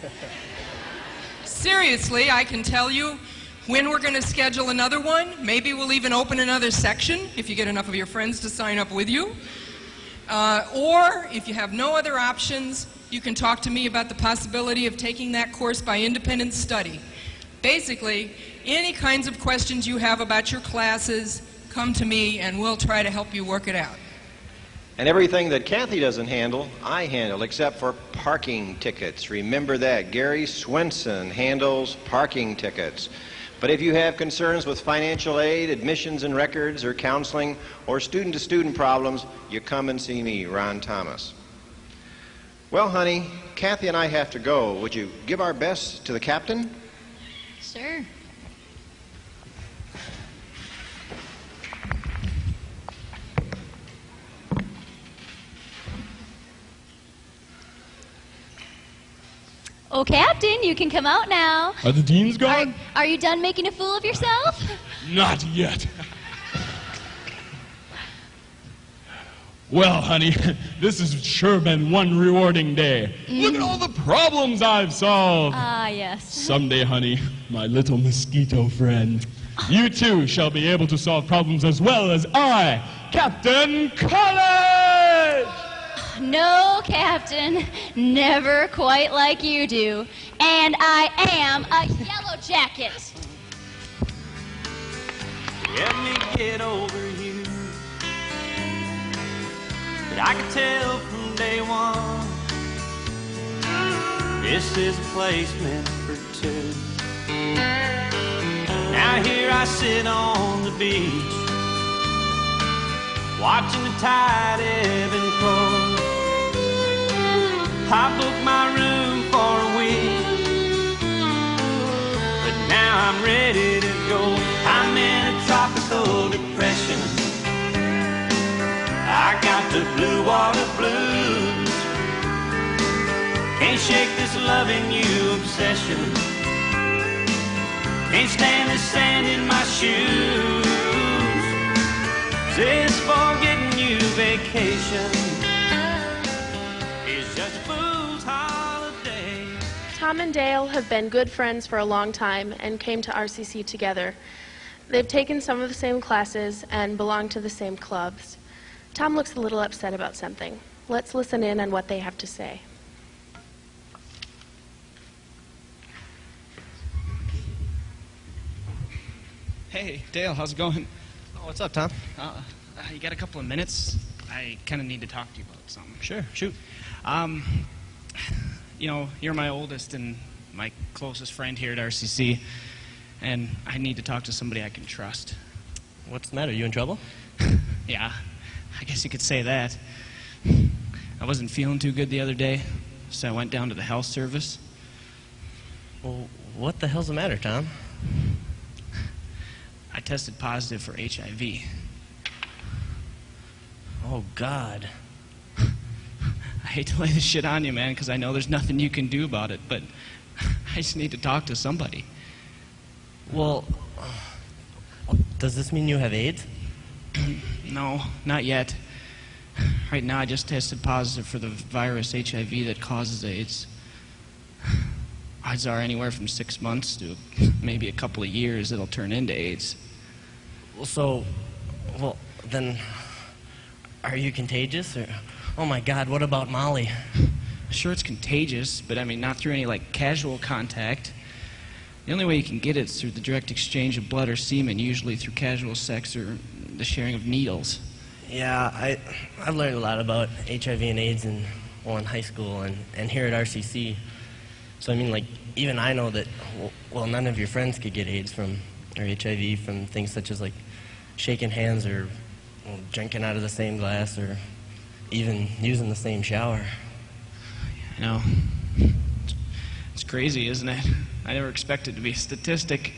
Seriously, I can tell you when we're going to schedule another one. Maybe we'll even open another section if you get enough of your friends to sign up with you. Or if you have no other options, you can talk to me about the possibility of taking that course by independent study. Basically, any kinds of questions you have about your classes, come to me and we'll try to help you work it out. And everything that Kathy doesn't handle, I handle, except for parking tickets. Remember that. Gary Swenson handles parking tickets. But if you have concerns with financial aid, admissions and records, or counseling, or student-to-student problems, you come and see me, Ron Thomas. Well, honey, Kathy and I have to go. Would you give our best to the captain? Sure. Oh, Captain, you can come out now. Are the deans gone? Are you done making a fool of yourself? Not yet. Well, honey, this has sure been one rewarding day. Look at all the problems I've solved. Ah, yes. Someday, honey, my little mosquito friend, you too shall be able to solve problems as well as I, Captain College! No, Captain, never quite like you do. And I am a yellow jacket. Let me get over you. But I could tell from day one, this is a place meant for two. Now here I sit on the beach, watching the tide ebb and flow. I booked my room for a week, but now I'm ready to go. I'm in a tropical depression. I got the blue water blues. Can't shake this loving you obsession. Can't stand the sand in my shoes. This forgetting you vacation is just a fool's holiday. Tom and Dale have been good friends for a long time and came to RCC together. They've taken some of the same classes and belong to the same clubs. Tom looks a little upset about something. Let's listen in on what they have to say. Hey, Dale, how's it going? Oh, what's up, Tom? You got a couple of minutes? I kind of need to talk to you about something. Sure, shoot. You know, you're my oldest and my closest friend here at RCC, and I need to talk to somebody I can trust. What's the matter? You in trouble? Yeah, I guess you could say that. I wasn't feeling too good the other day, so I went down to the health service. Well, what the hell's the matter, Tom? I tested positive for HIV. Oh, God. I hate to lay this shit on you, man, because I know there's nothing you can do about it, but I just need to talk to somebody. Well, does this mean you have AIDS? No, not yet. Right now I just tested positive for the virus HIV that causes AIDS. Odds are anywhere from 6 months to maybe a couple of years it'll turn into AIDS. Well, then, are you contagious? Or, oh my God, what about Molly? Sure, it's contagious, but I mean, not through any, casual contact. The only way you can get it is through the direct exchange of blood or semen, usually through casual sex or the sharing of needles. Yeah, I've learned a lot about HIV and AIDS in high school and here at RCC. So, I mean, even I know that, well, none of your friends could get AIDS or HIV from things such as, shaking hands or drinking out of the same glass or even using the same shower. You know, it's crazy, isn't it? I never expected to be a statistic.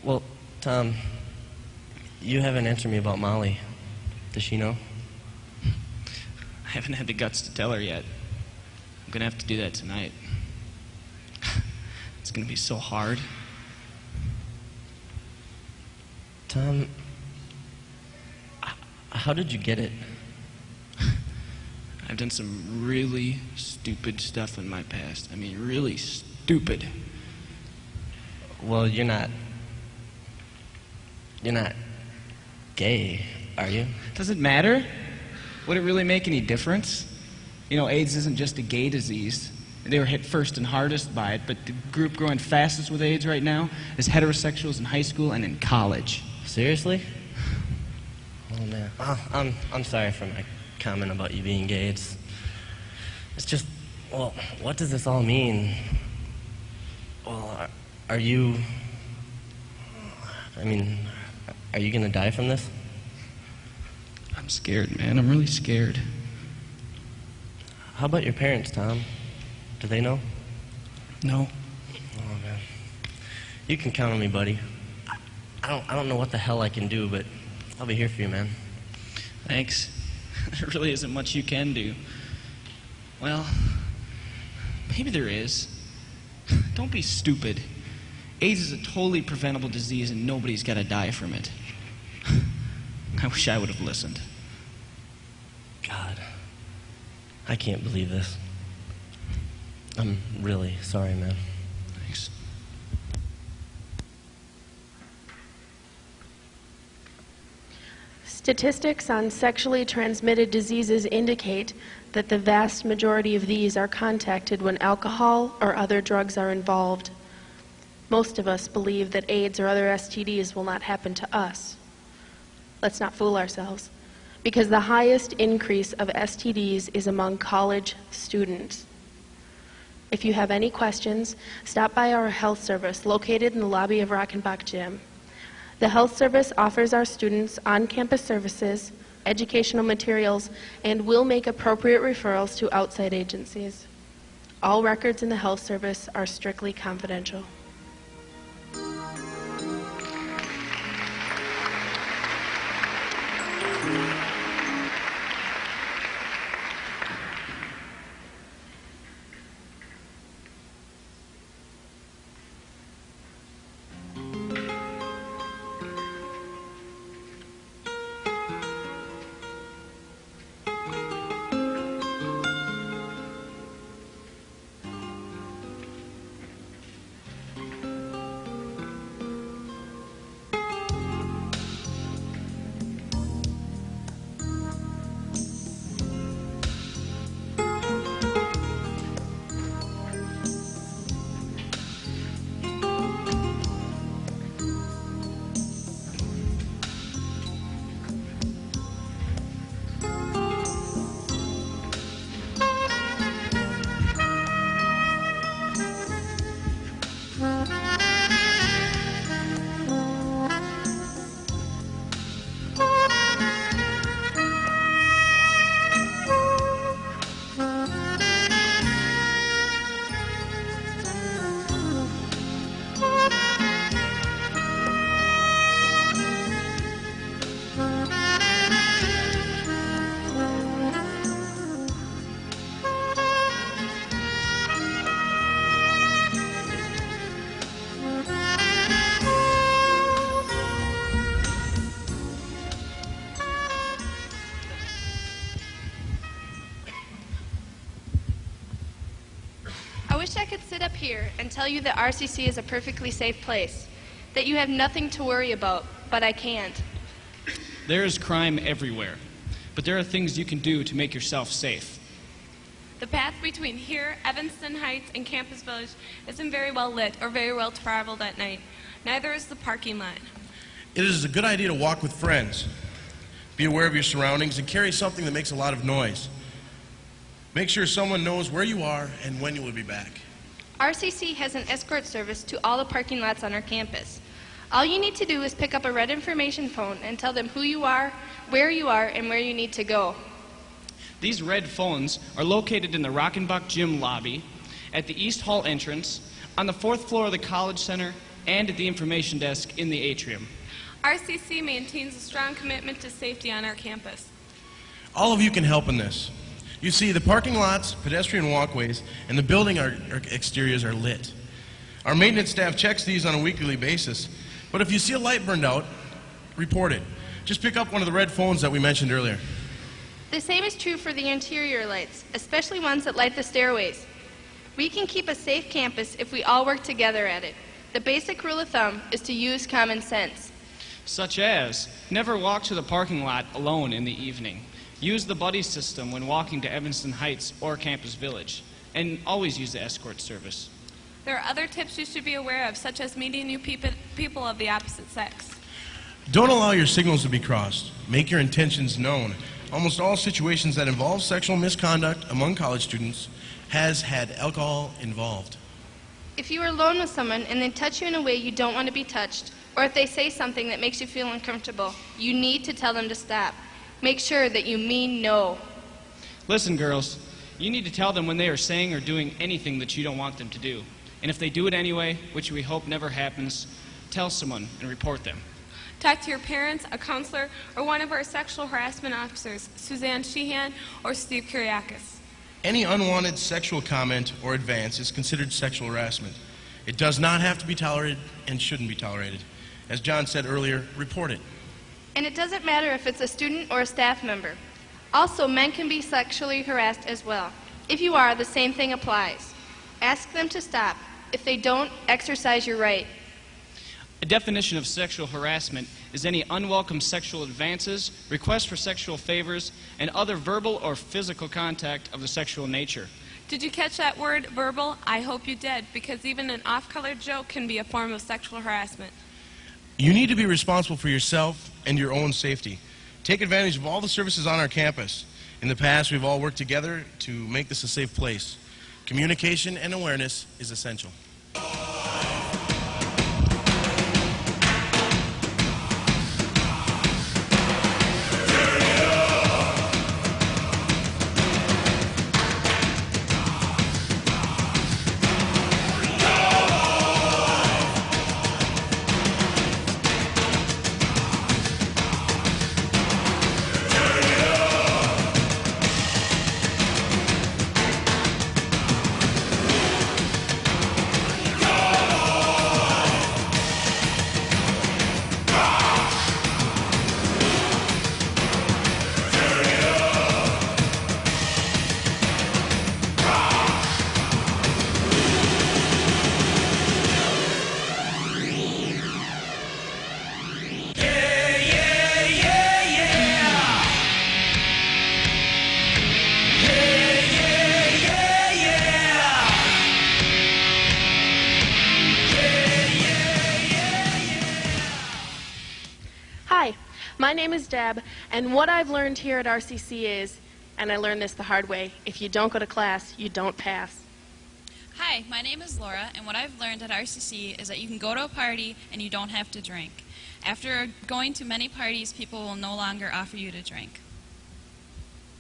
Well, Tom, you haven't answered me about Molly. Does she know? I haven't had the guts to tell her yet. I'm gonna have to do that tonight. It's gonna be so hard. Tom, how did you get it? I've done some really stupid stuff in my past. I mean, really stupid. Well, you're not gay, are you? Does it matter? Would it really make any difference? You know, AIDS isn't just a gay disease. They were hit first and hardest by it, but the group growing fastest with AIDS right now is heterosexuals in high school and in college. Seriously? Oh, man. I'm sorry for my comment about you being gay. It's just, well, what does this all mean? Well, are you gonna die from this? I'm scared, man. I'm really scared. How about your parents, Tom? Do they know? No. Oh, man. You can count on me, buddy. I don't know what the hell I can do, but I'll be here for you, man. Thanks. There really isn't much you can do. Well, maybe there is. Don't be stupid. AIDS is a totally preventable disease and nobody's got to die from it. I wish I would have listened. God, I can't believe this. I'm really sorry, man. Thanks. Statistics on sexually transmitted diseases indicate that the vast majority of these are contacted when alcohol or other drugs are involved. Most of us believe that AIDS or other STDs will not happen to us. Let's not fool ourselves, because the highest increase of STDs is among college students. If you have any questions, stop by our health service located in the lobby of Rockenbach Gym. The health service offers our students on-campus services, educational materials, and will make appropriate referrals to outside agencies. All records in the health service are strictly confidential. I wish I could sit up here and tell you that RCC is a perfectly safe place, that you have nothing to worry about, but I can't. There is crime everywhere, but there are things you can do to make yourself safe. The path between here, Evanston Heights, and Campus Village isn't very well lit or very well traveled at night. Neither is the parking lot. It is a good idea to walk with friends. Be aware of your surroundings and carry something that makes a lot of noise. Make sure someone knows where you are and when you will be back. RCC has an escort service to all the parking lots on our campus. All you need to do is pick up a red information phone and tell them who you are, and where you need to go. These red phones are located in the Rockenbach Gym lobby, at the East Hall entrance, on the 4th floor of the College Center, and at the information desk in the atrium. RCC maintains a strong commitment to safety on our campus. All of you can help in this. You see, the parking lots, pedestrian walkways, and the building exteriors are lit. Our maintenance staff checks these on a weekly basis, but if you see a light burned out, report it. Just pick up one of the red phones that we mentioned earlier. The same is true for the interior lights, especially ones that light the stairways. We can keep a safe campus if we all work together at it. The basic rule of thumb is to use common sense. Such as, never walk to the parking lot alone in the evening. Use the buddy system when walking to Evanston Heights or Campus Village. And always use the escort service. There are other tips you should be aware of, such as meeting new people of the opposite sex. Don't allow your signals to be crossed. Make your intentions known. Almost all situations that involve sexual misconduct among college students has had alcohol involved. If you are alone with someone and they touch you in a way you don't want to be touched, or if they say something that makes you feel uncomfortable, you need to tell them to stop. Make sure that you mean no. Listen, girls, you need to tell them when they are saying or doing anything that you don't want them to do. And if they do it anyway, which we hope never happens, tell someone and report them. Talk to your parents, a counselor, or one of our sexual harassment officers, Suzanne Sheehan or Steve Kyriakis. Any unwanted sexual comment or advance is considered sexual harassment. It does not have to be tolerated and shouldn't be tolerated. As John said earlier, report it. And it doesn't matter if it's a student or a staff member. Also, men can be sexually harassed as well. If you are, the same thing applies. Ask them to stop. If they don't, exercise your right. A definition of sexual harassment is any unwelcome sexual advances, requests for sexual favors, and other verbal or physical contact of the sexual nature. Did you catch that word, verbal? I hope you did, because even an off-color joke can be a form of sexual harassment. You need to be responsible for yourself and your own safety. Take advantage of all the services on our campus. In the past, we've all worked together to make this a safe place. Communication and awareness is essential. My name is Deb, and what I've learned here at RCC is, and I learned this the hard way, if you don't go to class, you don't pass. Hi, my name is Laura, and what I've learned at RCC is that you can go to a party and you don't have to drink. After going to many parties, people will no longer offer you to drink.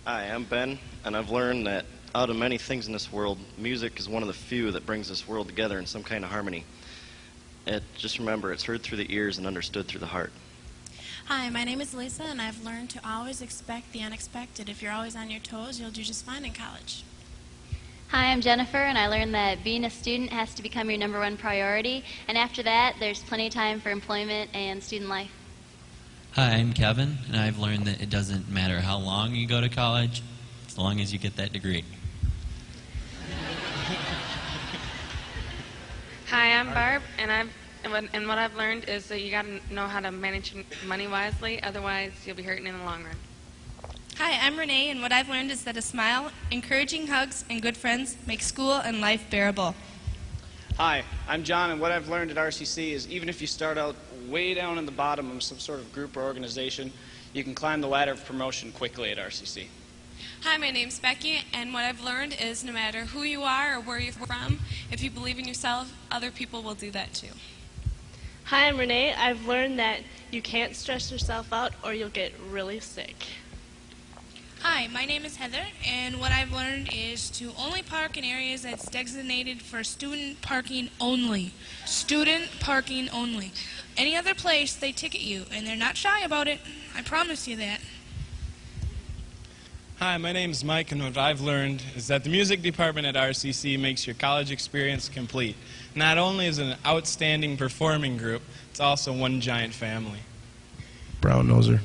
Hi, I'm Ben, and I've learned that out of many things in this world, music is one of the few that brings this world together in some kind of harmony. Just remember, it's heard through the ears and understood through the heart. Hi, my name is Lisa, and I've learned to always expect the unexpected. If you're always on your toes, you'll do just fine in college. Hi, I'm Jennifer, and I learned that being a student has to become your #1 priority, and after that, there's plenty of time for employment and student life. Hi, I'm Kevin, and I've learned that it doesn't matter how long you go to college, as long as you get that degree. Hi, I'm Barb, and what I've learned is that you got to know how to manage your money wisely, otherwise you'll be hurting in the long run. Hi, I'm Renee, and what I've learned is that a smile, encouraging hugs, and good friends make school and life bearable. Hi, I'm John, and what I've learned at RCC is even if you start out way down in the bottom of some sort of group or organization, you can climb the ladder of promotion quickly at RCC. Hi, my name's Becky, and what I've learned is no matter who you are or where you're from, if you believe in yourself, other people will do that too. Hi, I'm Renee. I've learned that you can't stress yourself out or you'll get really sick. Hi, my name is Heather, and what I've learned is to only park in areas that's designated for student parking only. Student parking only. Any other place, they ticket you, and they're not shy about it. I promise you that. Hi, my name's Mike, and what I've learned is that the music department at RCC makes your college experience complete. Not only is it an outstanding performing group, it's also one giant family. Brown noser.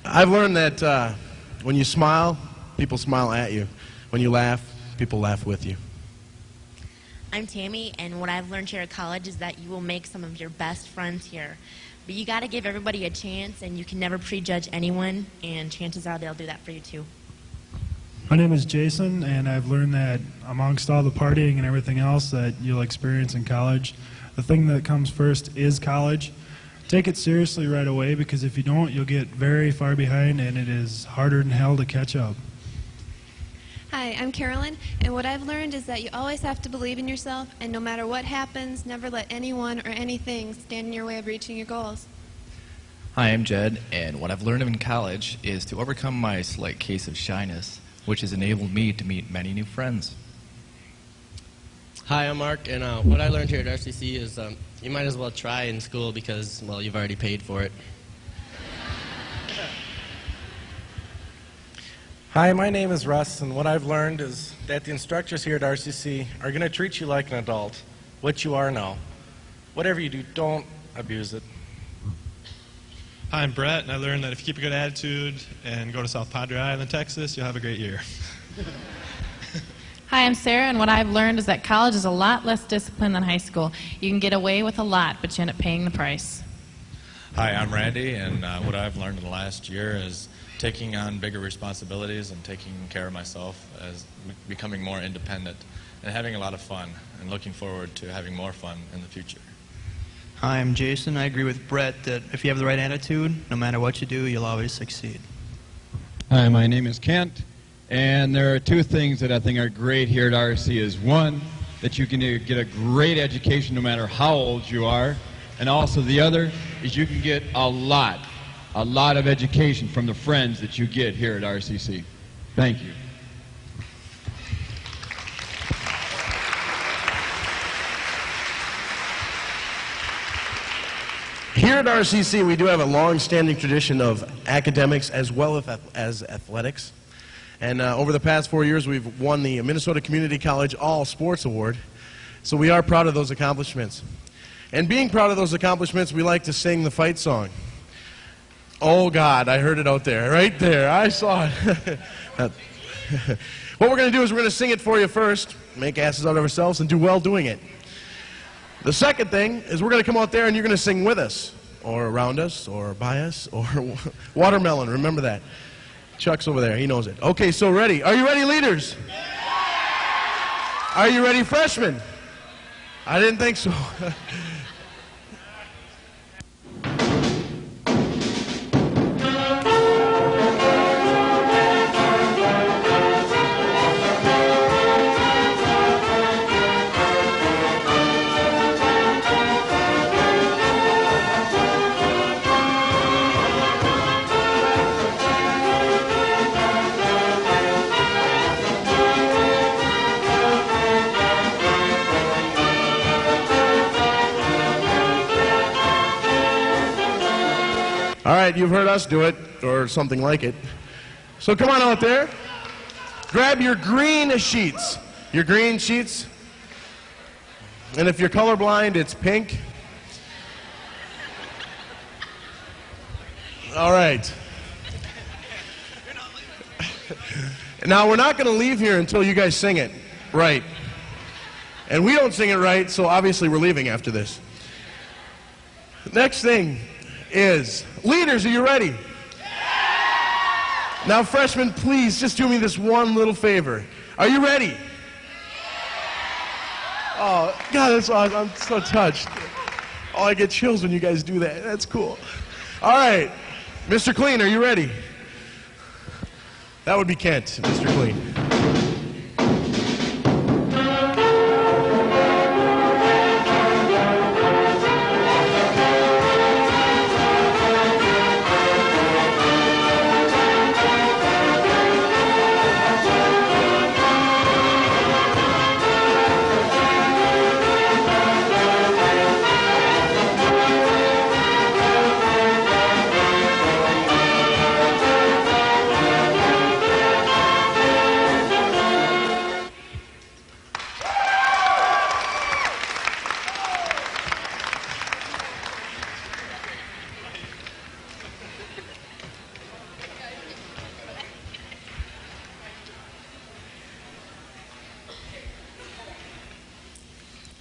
I've learned that when you smile, people smile at you. When you laugh, people laugh with you. I'm Tammy, and what I've learned here at college is that you will make some of your best friends here. But you got to give everybody a chance, and you can never prejudge anyone, and chances are they'll do that for you too. My name is Jason, and I've learned that amongst all the partying and everything else that you'll experience in college, the thing that comes first is college. Take it seriously right away, because if you don't, you'll get very far behind, and it is harder than hell to catch up. Hi, I'm Carolyn, and what I've learned is that you always have to believe in yourself, and no matter what happens, never let anyone or anything stand in your way of reaching your goals. Hi, I'm Jed, and what I've learned in college is to overcome my slight case of shyness, which has enabled me to meet many new friends. Hi, I'm Mark, and what I learned here at RCC is you might as well try in school because, well, you've already paid for it. Hi, my name is Russ, and what I've learned is that the instructors here at RCC are going to treat you like an adult, what you are now. Whatever you do, don't abuse it. Hi, I'm Brett, and I learned that if you keep a good attitude and go to South Padre Island, Texas, you'll have a great year. Hi, I'm Sarah, and what I've learned is that college is a lot less disciplined than high school. You can get away with a lot, but you end up paying the price. Hi, I'm Randy, and what I've learned in the last year is taking on bigger responsibilities and taking care of myself, as becoming more independent and having a lot of fun, and looking forward to having more fun in the future. Hi, I'm Jason. I agree with Brett that if you have the right attitude, no matter what you do, you'll always succeed. Hi, my name is Kent, and there are two things that I think are great here at RC. Is one, that you can get a great education no matter how old you are, and also the other is you can get a lot of education from the friends that you get here at RCC. Thank you. Here at RCC, we do have a long-standing tradition of academics as well as athletics. And over the past 4 years, we've won the Minnesota Community College All Sports Award. So we are proud of those accomplishments. And being proud of those accomplishments, we like to sing the fight song. Oh, God, I heard it out there, right there. I saw it. What we're going to do is we're going to sing it for you first, make asses out of ourselves, and do well doing it. The second thing is we're going to come out there and you're going to sing with us, or around us, or by us, or watermelon. Remember that. Chuck's over there. He knows it. Okay, so ready. Are you ready, leaders? Are you ready, freshmen? I didn't think so. All right, you've heard us do it, or something like it. So come on out there. Grab your green sheets. Your green sheets. And if you're colorblind, it's pink. All right. Now, we're not going to leave here until you guys sing it right. And we don't sing it right, so obviously we're leaving after this. Next thing is, leaders, are you ready? Yeah! Now, freshmen, please just do me this one little favor. Are you ready? Oh, God, that's awesome. I'm so touched. Oh, I get chills when you guys do that. That's cool. All right. Mr. Clean, are you ready? That would be Kent, Mr. Clean.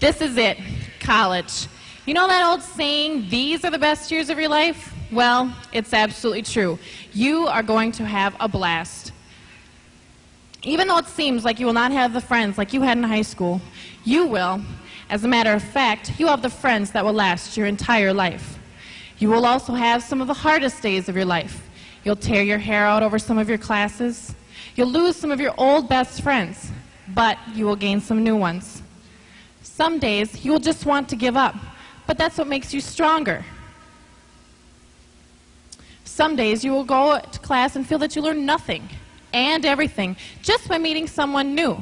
This is it, college. You know that old saying, these are the best years of your life? Well, it's absolutely true. You are going to have a blast. Even though it seems like you will not have the friends like you had in high school, you will. As a matter of fact, you have the friends that will last your entire life. You will also have some of the hardest days of your life. You'll tear your hair out over some of your classes. You'll lose some of your old best friends, but you will gain some new ones. Some days you will just want to give up, but that's what makes you stronger. Some days you will go to class and feel that you learn nothing and everything just by meeting someone new.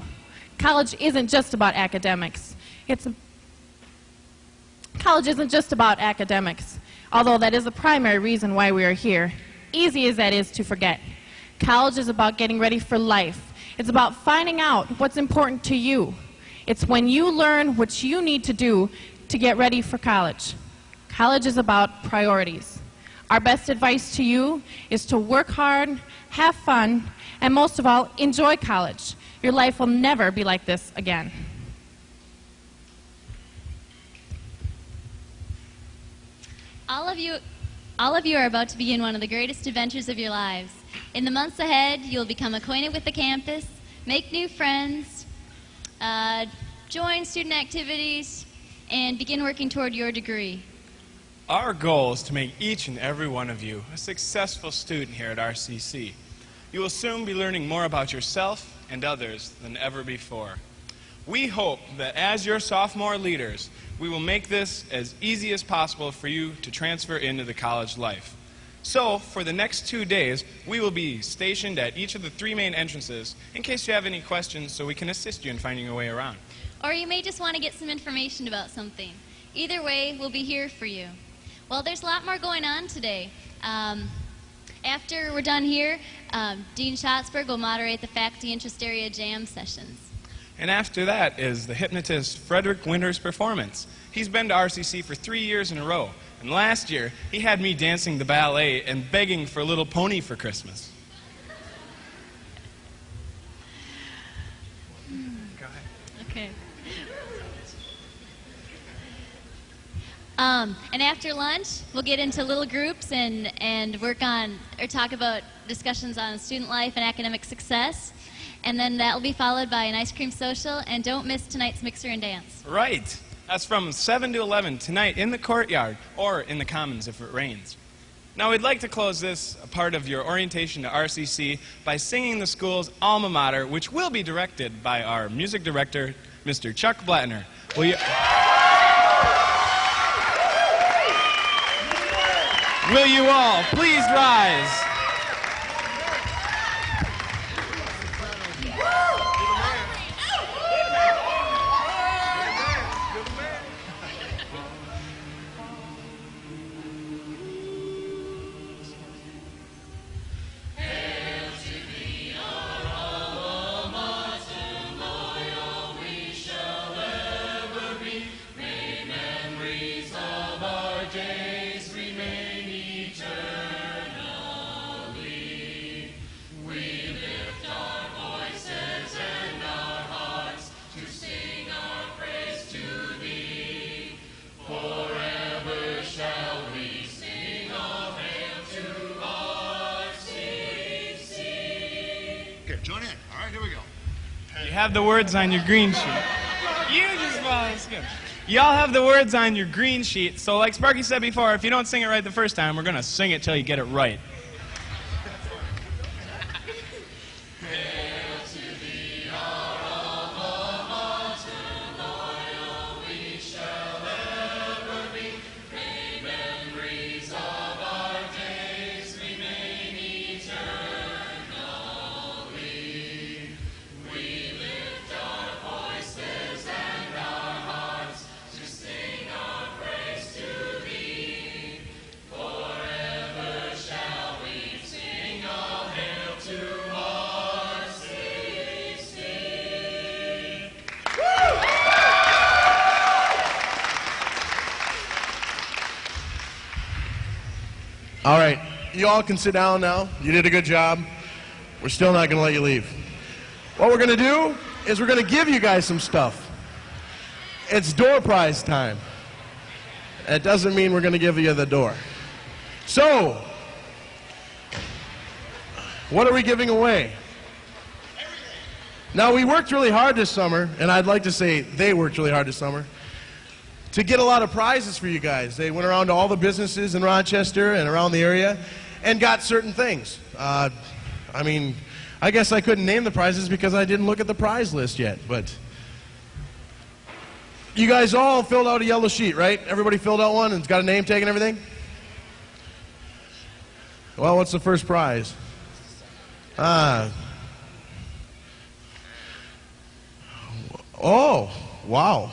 College isn't just about academics. College isn't just about academics, although that is the primary reason why we are here, easy as that is to forget. College is about getting ready for life. It's about finding out what's important to you. It's when you learn what you need to do to get ready for college. College is about priorities. Our best advice to you is to work hard, have fun, and most of all, enjoy college. Your life will never be like this again. All of you are about to begin one of the greatest adventures of your lives. In the months ahead, you'll become acquainted with the campus, make new friends, join student activities, and begin working toward your degree. Our goal is to make each and every one of you a successful student here at RCC. You will soon be learning more about yourself and others than ever before. We hope that as your sophomore leaders, we will make this as easy as possible for you to transfer into the college life. So, for the next 2 days, we will be stationed at each of the 3 main entrances in case you have any questions so we can assist you in finding your way around. Or you may just want to get some information about something. Either way, we'll be here for you. Well, there's a lot more going on today. After we're done here, Dean Schatzberg will moderate the Faculty Interest Area Jam sessions. And after that is the hypnotist Frederick Winter's performance. He's been to RCC for 3 years in a row, and last year he had me dancing the ballet and begging for a little pony for Christmas. Go ahead. Okay. And after lunch, we'll get into little groups and work on or talk about discussions on student life and academic success. And then that will be followed by an ice cream social, and don't miss tonight's mixer and dance. Right. That's from 7 to 11 tonight in the courtyard or in the commons if it rains. Now we'd like to close this part of your orientation to RCC by singing the school's alma mater, which will be directed by our music director, Mr. Chuck Blattner. Will you all please rise? Join in. All right, here we go. You have the words on your green sheet. You just follow. It's good. Y'all have the words on your green sheet, so like Sparky said before, if you don't sing it right the first time, we're going to sing it till you get it right. All right, you all can sit down now. You did a good job. We're still not going to let you leave. What we're going to do is we're going to give you guys some stuff. It's door prize time. It doesn't mean we're going to give you the door. So, what are we giving away? Now, we worked really hard this summer, and I'd like to say they worked really hard this summer, to get a lot of prizes for you guys. They went around to all the businesses in Rochester and around the area and got certain things. I mean, I guess I couldn't name the prizes because I didn't look at the prize list yet, but you guys all filled out a yellow sheet, right? Everybody filled out one and it's got a name tag and everything? Well, what's the first prize? Oh, wow.